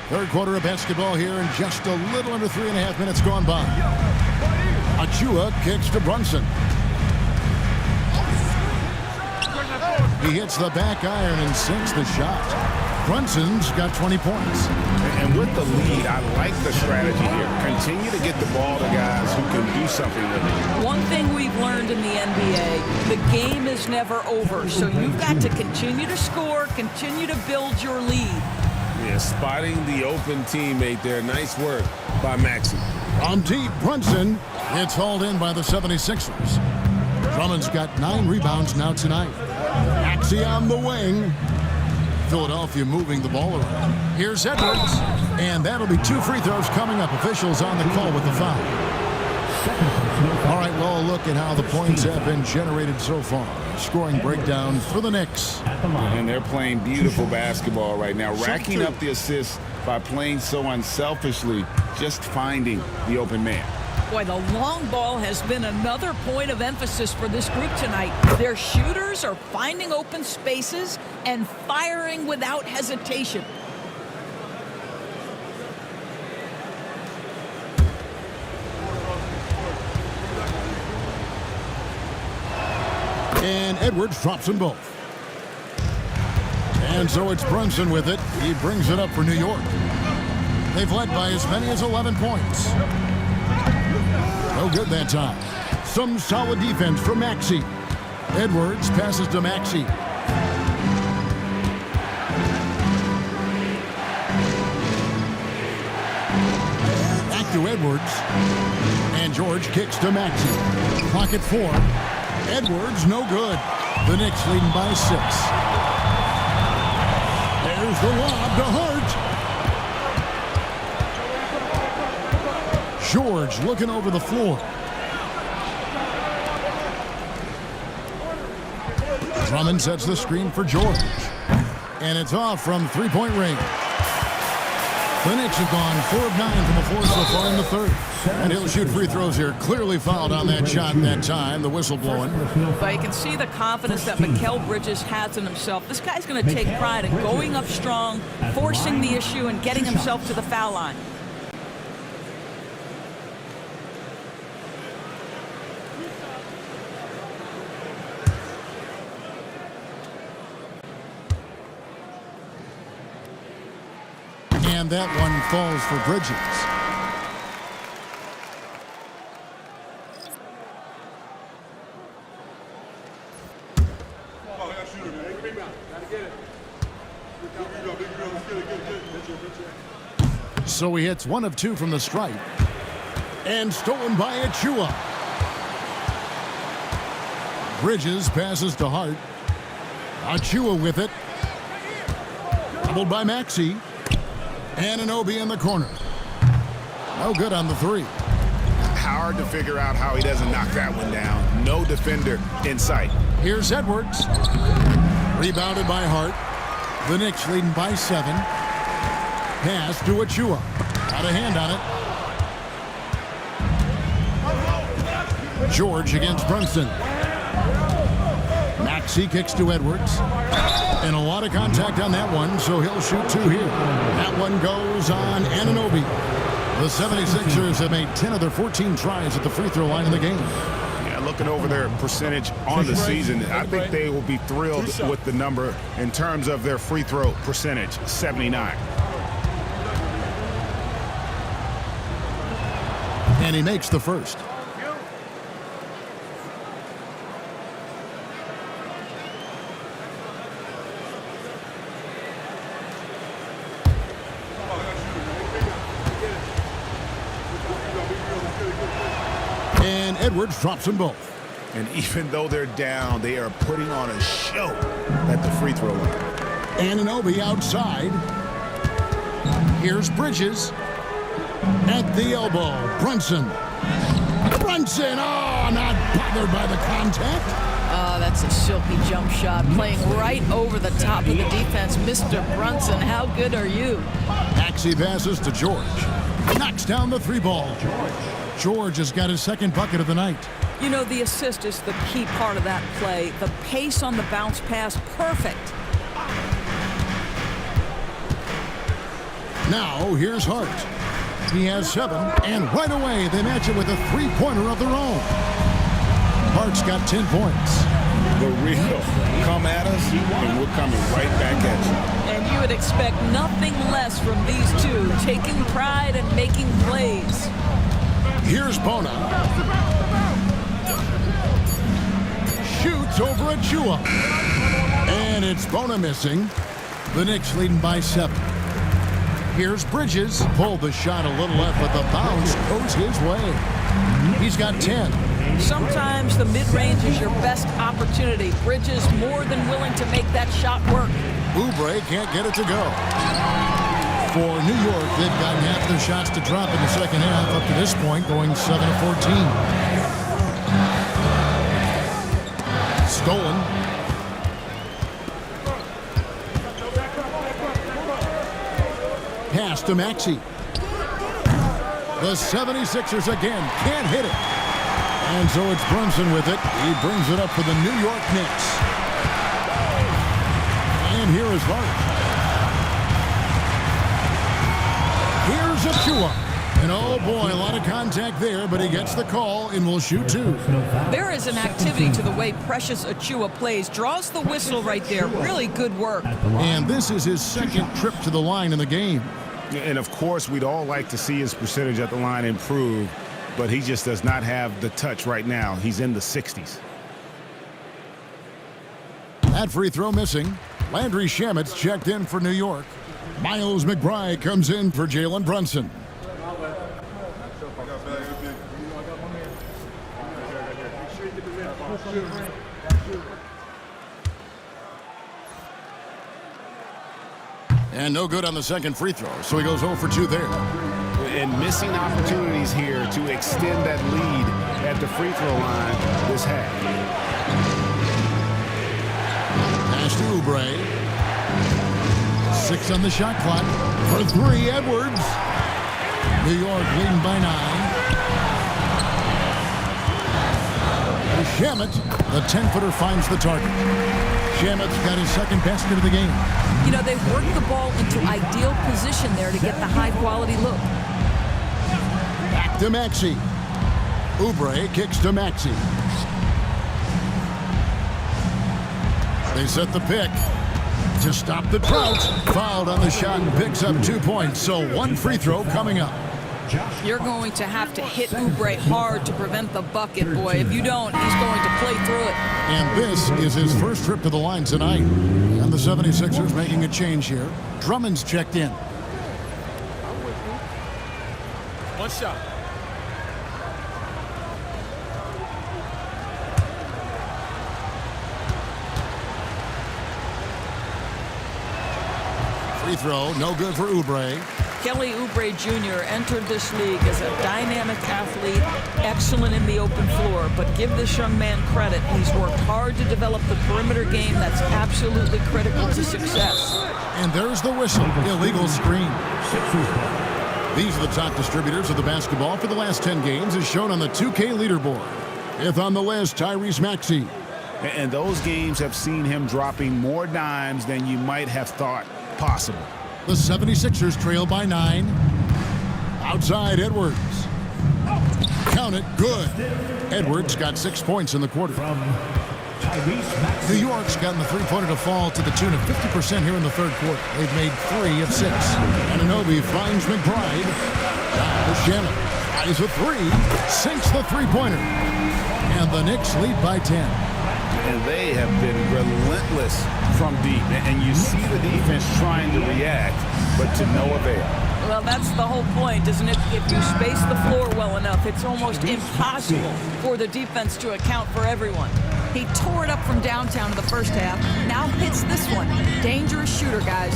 Third quarter of basketball here, and just a little under 3.5 minutes gone by. Achua kicks to Brunson. He hits the back iron and sinks the shot. Brunson's got 20 points. And with the lead, I like the strategy here. Continue to get the ball to guys who can do something with it. One thing we've learned in the NBA, the game is never over. So you've got to continue to score, continue to build your lead. Yeah, spotting the open teammate there. Nice work by Maxey. On deep, Brunson gets hauled in by the 76ers. Drummond's got 9 rebounds now tonight. Maxey on the wing. Philadelphia moving the ball around. Here's Edwards. And that'll be 2 free throws coming up. Officials on the call with the foul. All right, well, look at how the points have been generated so far. Scoring breakdown for the Knicks. And they're playing beautiful basketball right now, racking up the assists by playing so unselfishly, just finding the open man. Boy, the long ball has been another point of emphasis for this group tonight. Their shooters are finding open spaces and firing without hesitation. And Edwards drops them both. And so it's Brunson with it. He brings it up for New York. They've led by as many as 11 points. No good that time. Some solid defense from Maxey. Edwards passes to Maxey. Back to Edwards. And George kicks to Maxey. Clock at 4. Edwards, no good. The Knicks leading by 6. There's the lob to Hart. George looking over the floor. Drummond sets the screen for George. And it's off from 3-point range. The Knicks have gone 4 of 9 from the floor so far in the third. And he'll shoot free throws here. Clearly fouled on that shot that time. The whistle blowing. But you can see the confidence that Mikal Bridges has in himself. This guy's going to take pride in going up strong, forcing the issue, and getting himself to the foul line. And that one falls for Bridges. So he hits 1 of 2 from the stripe. And stolen by Achua. Bridges passes to Hart. Achua with it. Doubled by Maxey. Anunoby in the corner. No good on the 3. Hard to figure out how he doesn't knock that one down. No defender in sight. Here's Edwards. Rebounded by Hart. The Knicks leading by 7. Pass to Achua. Got a hand on it. George against Brunson. Maxey kicks to Edwards. And a lot of contact on that one, so he'll shoot 2 here. That one goes on Anunoby. The 76ers have made 10 of their 14 tries at the free throw line in the game. Yeah, looking over their percentage on the season, I think they will be thrilled with the number in terms of their free throw percentage, 79. And he makes the first. And Edwards drops them both. And even though they're down, they are putting on a show at the free throw line. Anunoby outside. Here's Bridges. At the elbow, Brunson. Brunson, oh, not bothered by the contact. Oh, that's a silky jump shot, playing right over the top of the defense. Mr. Brunson, how good are you? Maxey passes to George. Knocks down the 3 ball. George has got his 2nd bucket of the night. You know, the assist is the key part of that play. The pace on the bounce pass, perfect. Now, here's Hart. He has 7, and right away they match it with a 3-pointer of their own. Hart's got 10 points. The real come at us, and we're coming right back at you. And you would expect nothing less from these two, taking pride and making plays. Here's Bona. Shoots over Achua. And it's Bona missing. The Knicks leading by 7. Here's Bridges. Pulled the shot a little left, but the bounce goes his way. He's got 10. Sometimes the mid-range is your best opportunity. Bridges more than willing to make that shot work. Oubre can't get it to go. For New York, they've gotten half their shots to drop in the second half up to this point, going 7 of 14. Stolen. Pass to Maxey. The 76ers again can't hit it. And so it's Brunson with it. He brings it up for the New York Knicks. And here is Hart. Here's Achua. And oh boy, a lot of contact there, but he gets the call and will shoot 2. There is an activity to the way Precious Achua plays. Draws the whistle right there. Really good work. And this is his 2nd trip to the line in the game. And of course, we'd all like to see his percentage at the line improve, but he just does not have the touch right now. He's in the 60s. That free throw missing. Landry Shamet's checked in for New York. Miles McBride comes in for Jalen Brunson. And no good on the 2nd free throw, so he goes 0 for 2 there. And missing opportunities here to extend that lead at the free throw line this half. Pass to Oubre. 6 on the shot clock. For 3, Edwards. New York leading by 9. Shamet, the 10-footer, finds the target. Shamet's got his 2nd basket of the game. You know, they've worked the ball into ideal position there to get the high-quality look. Back to Maxey. Oubre kicks to Maxey. They set the pick. to stop the drought. Fouled on the shot and picks up 2 points. So one free throw coming up. You're going to have to hit Oubre hard to prevent the bucket, boy. If you don't, he's going to play through it. And this is his first trip to the line tonight. And the 76ers making a change here. Drummond's checked in. One shot. Free throw, no good for Oubre. Kelly Oubre Jr. entered this league as a dynamic athlete, excellent in the open floor, but give this young man credit. He's worked hard to develop the perimeter game that's absolutely critical to success. And there's the whistle, illegal screen. These are the top distributors of the basketball for the last 10 games as shown on the 2K leaderboard. Fifth on the list, Tyrese Maxey. And those games have seen him dropping more dimes than you might have thought possible. The 76ers trail by 9. Outside, Edwards. Count it, good. Edwards got 6 points in the quarter. New York's gotten the three-pointer to fall to the tune of 50% here in the third quarter. They've made 3 of 6. Anunoby finds McBride. Now Shannon eyes a 3, sinks the three-pointer. And the Knicks lead by 10. And they have been relentless from deep. And you see the defense trying to react, but to no avail. Well, that's the whole point, isn't it? If you space the floor well enough, it's almost impossible for the defense to account for everyone. He tore it up from downtown in the first half. Now hits this one. Dangerous shooter, guys.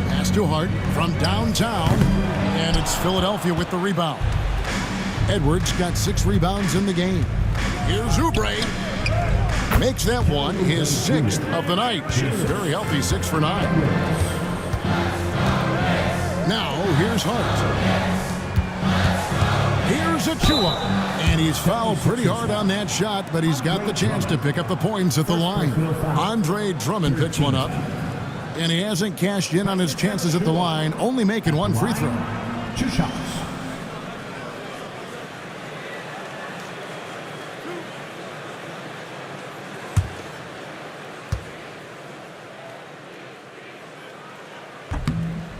Pass to Hart from downtown. And it's Philadelphia with the rebound. Edwards got 6 rebounds in the game. Here's Oubre. Makes that one his 6th of the night. Shooting very healthy, 6 for 9. Now, here's Hart. Here's Achua. And he's fouled pretty hard on that shot, but he's got the chance to pick up the points at the line. Andre Drummond picks one up. And he hasn't cashed in on his chances at the line, only making 1 free throw. 2 shots.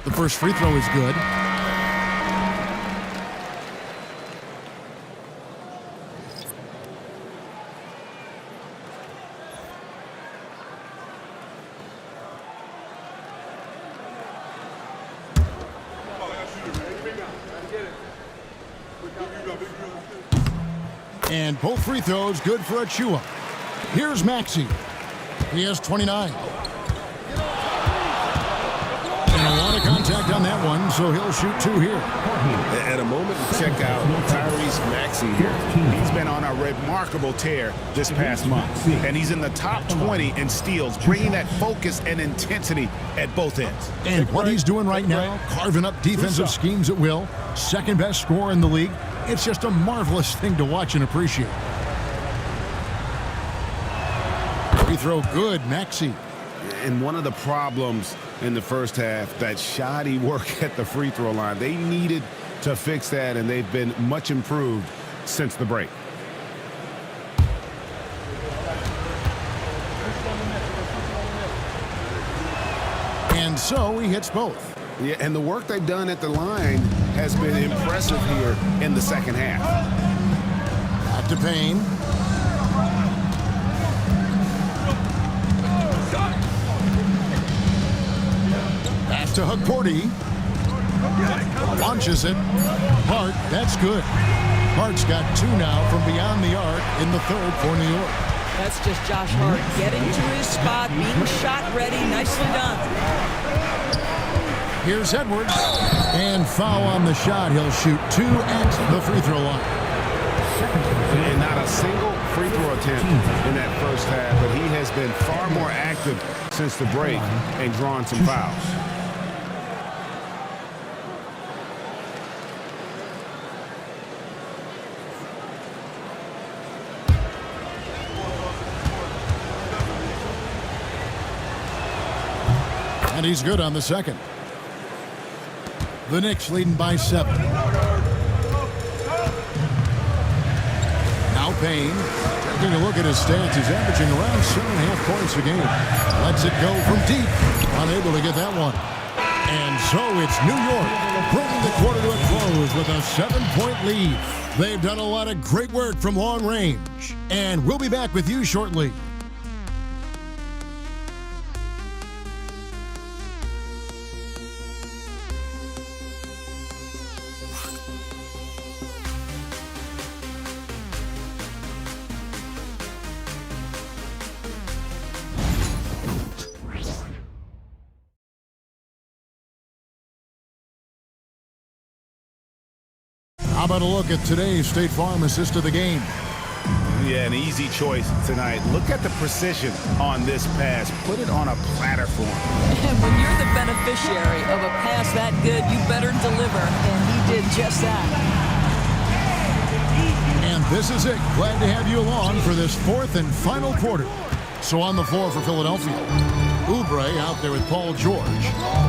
The first free throw is good. And both free throws good for Achua. Here's Maxey. He has 29. And a lot of contact on that one, so he'll shoot 2 here. At a moment to check out Tyrese Maxey here. He's been on a remarkable tear this past month. And he's in the top 20 in steals, bringing that focus and intensity at both ends. And what he's doing right now, carving up defensive schemes at will, second best scorer in the league. It's just a marvelous thing to watch and appreciate. Free throw good, Maxey. And one of the problems in the first half, that shoddy work at the free throw line. They needed to fix that, and they've been much improved since the break. And so he hits both. Yeah, and the work they've done at the line has been impressive here in the second half. Back to Payne. Pass to Hugporty. Launches it. Hart, that's good. Hart's got 2 now from beyond the arc in the third for New York. That's just Josh Hart getting to his spot, being shot ready. Nicely done. Here's Edwards. And foul on the shot. He'll shoot 2 at the free throw line. And not a single free throw attempt in that first half, but he has been far more active since the break and drawn some fouls. And he's good on the second. The Knicks leading by 7. Now Payne. Taking a look at his stats, he's averaging around 7.5 points a game. Lets it go from deep. Unable to get that one. And so it's New York bringing the quarter to a close with a 7-point lead. They've done a lot of great work from long range. And we'll be back with you shortly. How about a look at today's State Farm assist of the game? Yeah, an easy choice tonight. Look at the precision on this pass. Put it on a platter for him. And when you're the beneficiary of a pass that good, you better deliver. And he did just that. And this is it. Glad to have you along for this fourth and final quarter. So on the floor for Philadelphia, Oubre out there with Paul George.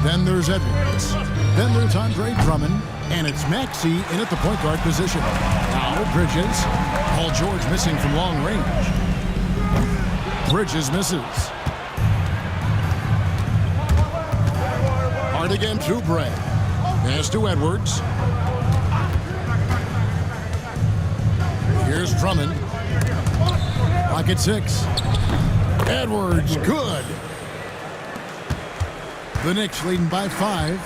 Then there's Edwards. Then there's Andre Drummond. And it's Maxey in at the point guard position. Now Bridges. Paul George missing from long range. Bridges misses. Hard against Oubre. Pass to Edwards. Here's Drummond. Clock at 6. Edwards, good. The Knicks leading by 5.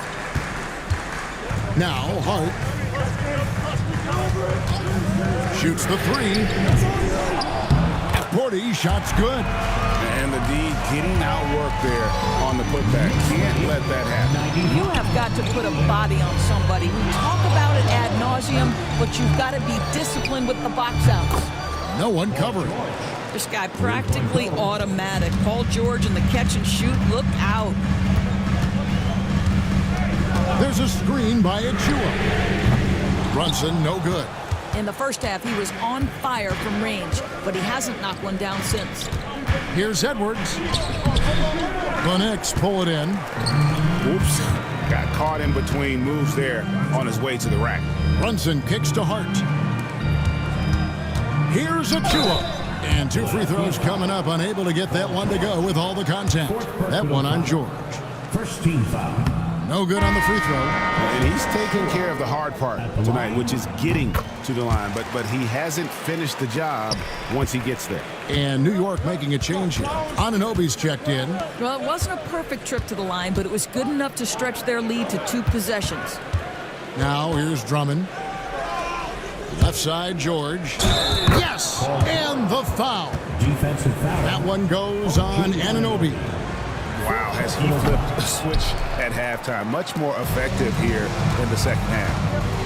Now Hart shoots the 3. At 40, shot's good. And the D getting outworked there on the putback. Can't let that happen. You have got to put a body on somebody. We talk about it ad nauseum, but you've got to be disciplined with the box outs. No one covering. This guy practically automatic. Paul George in the catch and shoot. Look out. There's a screen by Achua. Brunson, no good. In the first half, he was on fire from range, but he hasn't knocked one down since. Here's Edwards. The Knicks pull it in. Oops. Got caught in between moves there on his way to the rack. Brunson kicks to Hart. Here's Achua. And 2 free throws coming up. Unable to get that one to go with all the contact. That one on George. First team foul. No good on the free throw. And he's taking care of the hard part tonight, which is getting to the line. But he hasn't finished the job once he gets there. And New York making a change here. Anunoby's checked in. Well, it wasn't a perfect trip to the line, but it was good enough to stretch their lead to 2 possessions. Now here's Drummond. Left side, George. Yes! And the foul. Defensive foul. That one goes on Anunoby. Wow, has he flipped the switch at halftime. Much more effective here in the second half.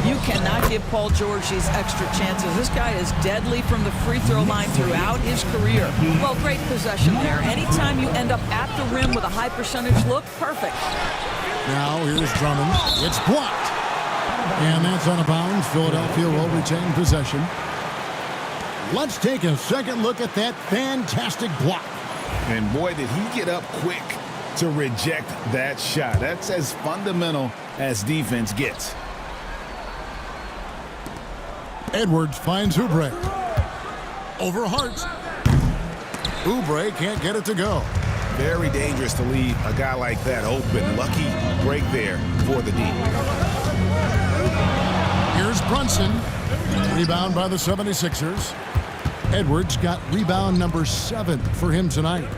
You cannot give Paul George these extra chances. This guy is deadly from the free throw line throughout his career. Well, great possession there. Anytime you end up at the rim with a high percentage look, perfect. Now here's Drummond. It's blocked. And that's out of bounds. Philadelphia will retain possession. Let's take a second look at that fantastic block. And boy, did he get up quick to reject that shot. That's as fundamental as defense gets. Edwards finds Oubre. Over Hart. Oubre can't get it to go. Very dangerous to leave a guy like that open. Lucky break there for the D. Here's Brunson. Rebound by the 76ers. Edwards got rebound number 7 for him tonight.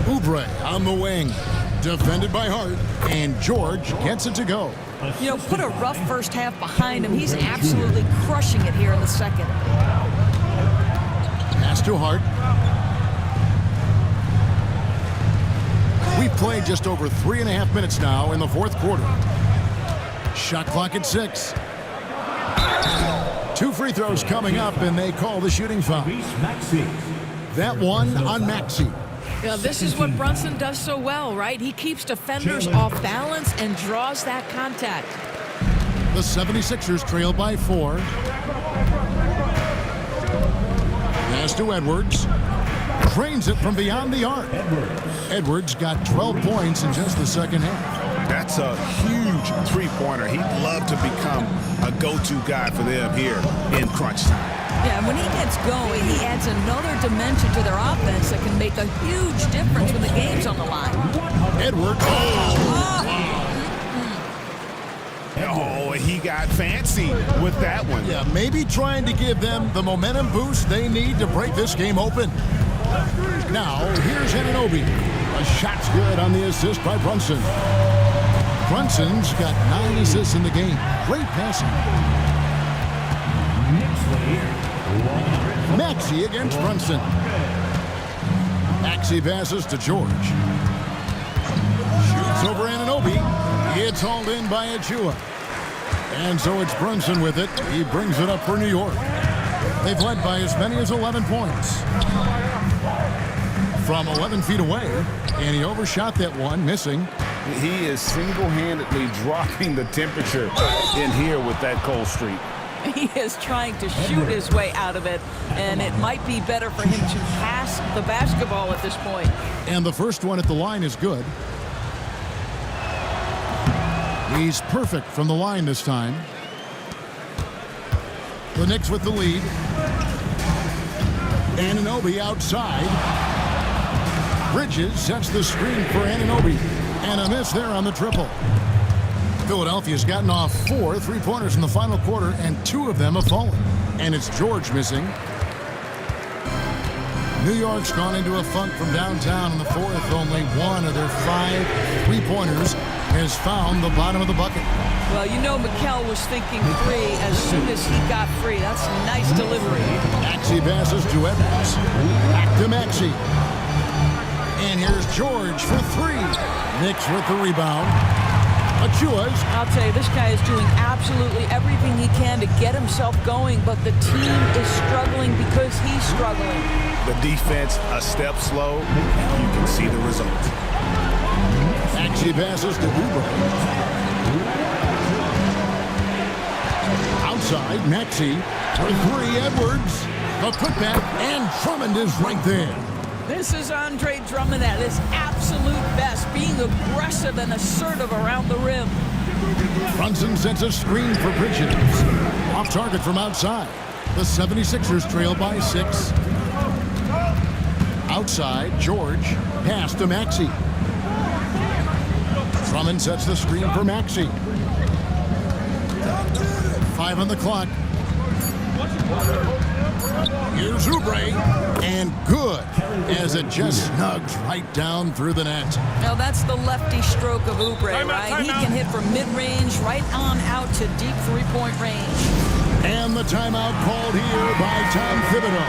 Oubre on the wing. Defended by Hart. And George gets it to go. You know, put a rough first half behind him. He's absolutely crushing it here in the second. Pass to Hart. We've played just over 3.5 minutes now in the fourth quarter. Shot clock at 6. 2 free throws coming up, and they call the shooting foul. That one on Maxey. Yeah, this is what Brunson does so well, right? He keeps defenders off balance and draws that contact. The 76ers trail by 4. Pass to Edwards. Drains it from beyond the arc. Edwards got 12 points in just the second half. That's a huge three-pointer. He'd love to become a go-to guy for them here in crunch time. Yeah, and when he gets going, he adds another dimension to their offense that can make a huge difference when the game's on the line. Edwards. Oh, he got fancy with that one. Yeah, maybe trying to give them the momentum boost they need to break this game open. Now, here's Anunoby. A shot's good on the assist by Brunson. Brunson's got 9 assists in the game. Great passing. Maxey against Brunson. Maxey passes to George. Shoots over Anunoby. It's hauled in by Achua. And so it's Brunson with it. He brings it up for New York. They've led by as many as 11 points. From 11 feet away, and he overshot that one, missing. He is single-handedly dropping the temperature in here with that cold streak. He is trying to shoot his way out of it, and it might be better for him to pass the basketball at this point. And the first one at the line is good. He's perfect from the line this time. The Knicks with the lead. Anunoby outside. Bridges sets the screen for Anunoby. And a miss there on the triple. Philadelphia's gotten off 4 3-pointers in the final quarter, and 2 of them have fallen. And it's George missing. New York's gone into a funk from downtown in the fourth. Only 1 of their 5 3-pointers has found the bottom of the bucket. Well, you know Mikal was thinking 3 as soon as he got free. That's a nice delivery. Maxey passes to Edwards. Back to Maxey. And here's George for 3. Knicks with the rebound. Achua's. I'll tell you, this guy is doing absolutely everything he can to get himself going, but the team is struggling because he's struggling. The defense a step slow. You can see the result. Maxey passes to Oubre. Outside, Maxey for 3. Edwards. A putback, and Drummond is right there. This is Andre Drummond at his absolute best, being aggressive and assertive around the rim. Brunson sets a screen for Bridges. Off target from outside. The 76ers trail by 6. Outside, George. Pass to Maxey. Drummond sets the screen for Maxey. 5 on the clock. Here's Oubre, and good, as it just snugs right down through the net. Now that's the lefty stroke of Oubre, right? He can hit from mid-range right on out to deep 3-point range. And the timeout called here by Tom Thibodeau.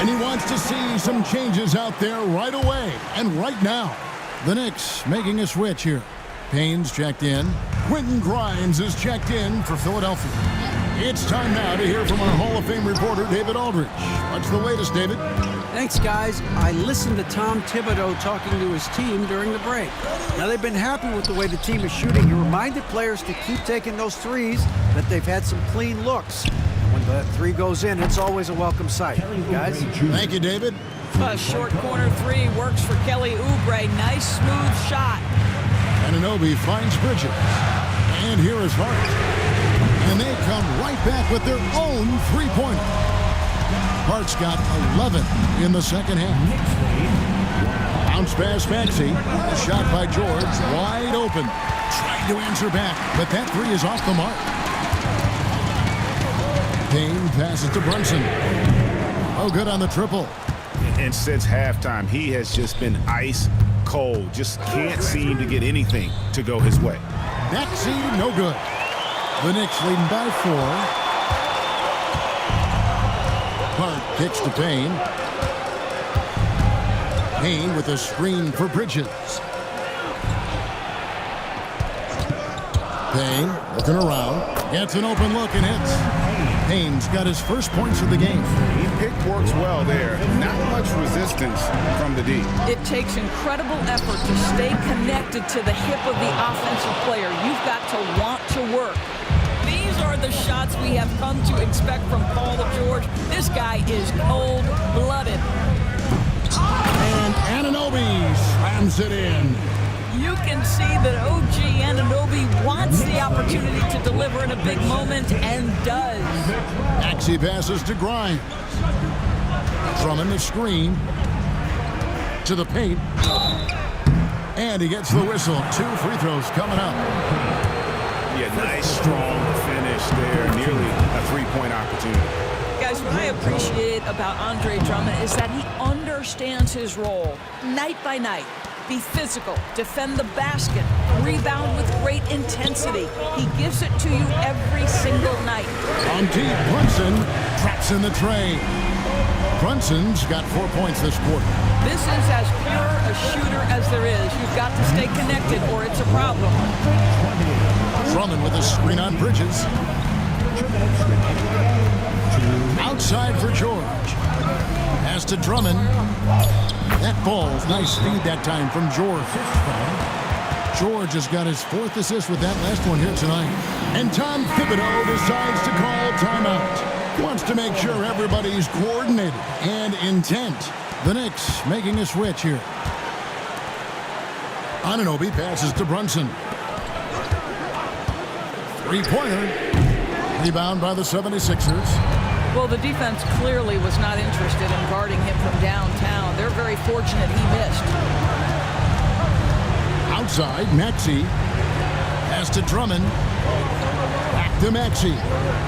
And he wants to see some changes out there right away and right now. The Knicks making a switch here. Payne's checked in. Quentin Grimes is checked in for Philadelphia. It's time now to hear from our Hall of Fame reporter, David Aldridge. What's the latest, David? Thanks, guys. I listened to Tom Thibodeau talking to his team during the break. Now, they've been happy with the way the team is shooting. He reminded players to keep taking those threes, that they've had some clean looks. And when that 3 goes in, it's always a welcome sight. Guys? Thank you, David. A short corner 3 works for Kelly Oubre. Nice, smooth shot. Anunoby finds Bridges. And here is Hart. And they come right back with their own 3-pointer. Hart's got 11 in the second half. Bounce pass Maxey. A shot by George. Wide open. Trying to answer back, but that 3 is off the mark. Payne passes to Brunson. Oh, good on the triple. And since halftime, he has just been ice cold. Just can't seem to get anything to go his way. Maxey, no good. The Knicks leading by 4. Hart kicks to Payne. Payne with a screen for Bridges. Payne looking around. Gets an open look and hits. Payne's got his first points of the game. Pick works well there. Not much resistance from the D. It takes incredible effort to stay connected to the hip of the offensive player. You've got to want to work. These are the shots we have come to expect from Paul George. This guy is cold-blooded. And Anunoby slams it in. You can see that OG Anunoby wants the opportunity to deliver in a big moment and does. Maxey passes to Grimes. Drummond the screen to the paint. And he gets the whistle. 2 free throws coming up. Yeah, nice, strong finish there. Nearly a three-point opportunity. Guys, what I appreciate about Andre Drummond is that he understands his role night by night. Be physical, defend the basket, rebound with great intensity. He gives it to you every single night. On deep, Brunson traps in the tray. Brunson's got 4 points this quarter. This is as pure a shooter as there is. You've got to stay connected or it's a problem. Drummond with a screen on Bridges. Outside for George. Pass to Drummond. That ball, nice feed that time from George. George has got his 4th assist with that last one here tonight. And Tom Thibodeau decides to call timeout. Wants to make sure everybody's coordinated and intent. The Knicks making a switch here. Anunoby passes to Brunson. 3-pointer. Rebound by the 76ers. Well, the defense clearly was not interested in guarding him from downtown. They're very fortunate he missed. Outside, Maxey. Pass to Drummond. Back to Maxey.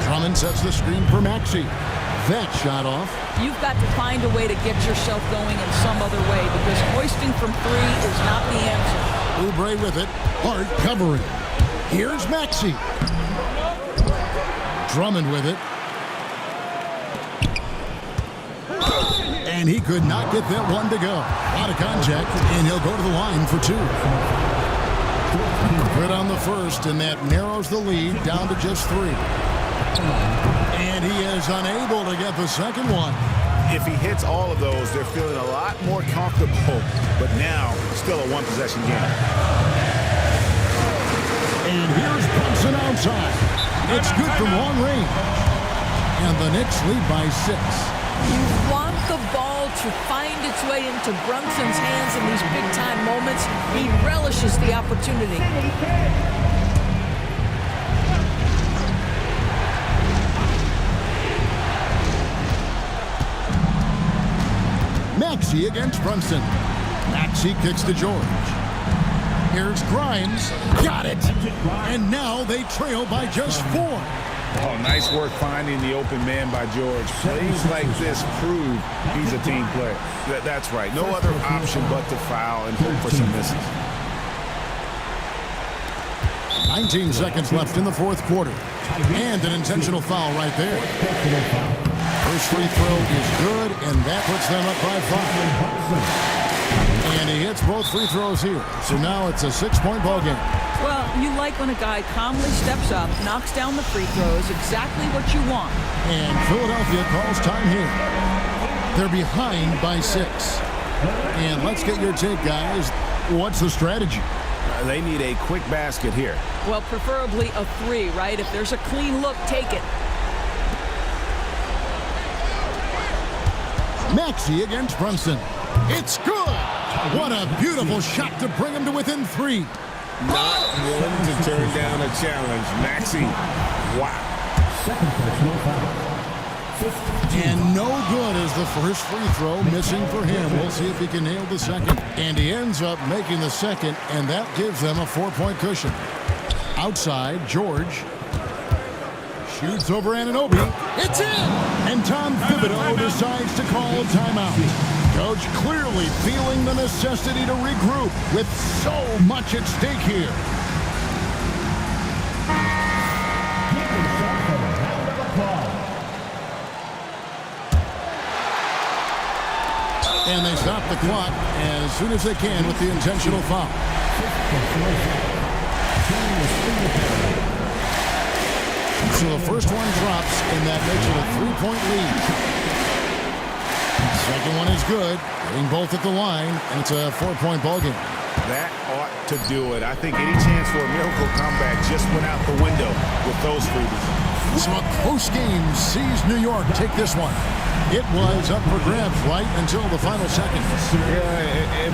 Drummond sets the screen for Maxey. That shot off. You've got to find a way to get yourself going in some other way because hoisting from 3 is not the answer. Oubre with it. Hart covering. Here's Maxey. Drummond with it. And he could not get that one to go. A lot of contact, and he'll go to the line for 2. Good on the first, and that narrows the lead down to just 3. And he is unable to get the second one. If he hits all of those, they're feeling a lot more comfortable. But now, still a one-possession game. And here's Brunson outside. It's good from long range. And the Knicks lead by 6. You want the ball to find its way into Brunson's hands in these big-time moments. He relishes the opportunity. Maxey against Brunson. Maxey kicks to George. Here's Grimes. Got it. And now they trail by just 4. Oh, nice work finding the open man by George. Plays like this prove he's a team player. That's right. No other option but to foul and hope for some misses. 19 seconds left in the 4th quarter. And an intentional foul right there. First free throw is good, and that puts them up by 5. And he hits both free throws here. So now it's a 6-point ball game. Well, you like when a guy calmly steps up, knocks down the free throws, exactly what you want. And Philadelphia calls time here. They're behind by 6. And let's get your take, guys. What's the strategy? They need a quick basket here. Well, preferably a 3, right? If there's a clean look, take it. Maxey against Brunson. It's good. What a beautiful shot to bring him to within 3. Not willing to turn down a challenge. Maxey, wow. And no good is the first free throw missing for him. We'll see if he can nail the second. And he ends up making the second, and that gives them a 4-point cushion. Outside, George shoots over Anunoby. It's in! And Tom Thibodeau decides to call a timeout. Coach clearly feeling the necessity to regroup with so much at stake here. And they stop the clock as soon as they can with the intentional foul. So the first one drops, and that makes it a 3-point lead. Second one is good, getting both at the line, and it's a 4-point ball game. That ought to do it. I think any chance for a miracle comeback just went out the window with those freebies. So a close game sees New York take this one. It was up for grabs right until the final seconds. Yeah, it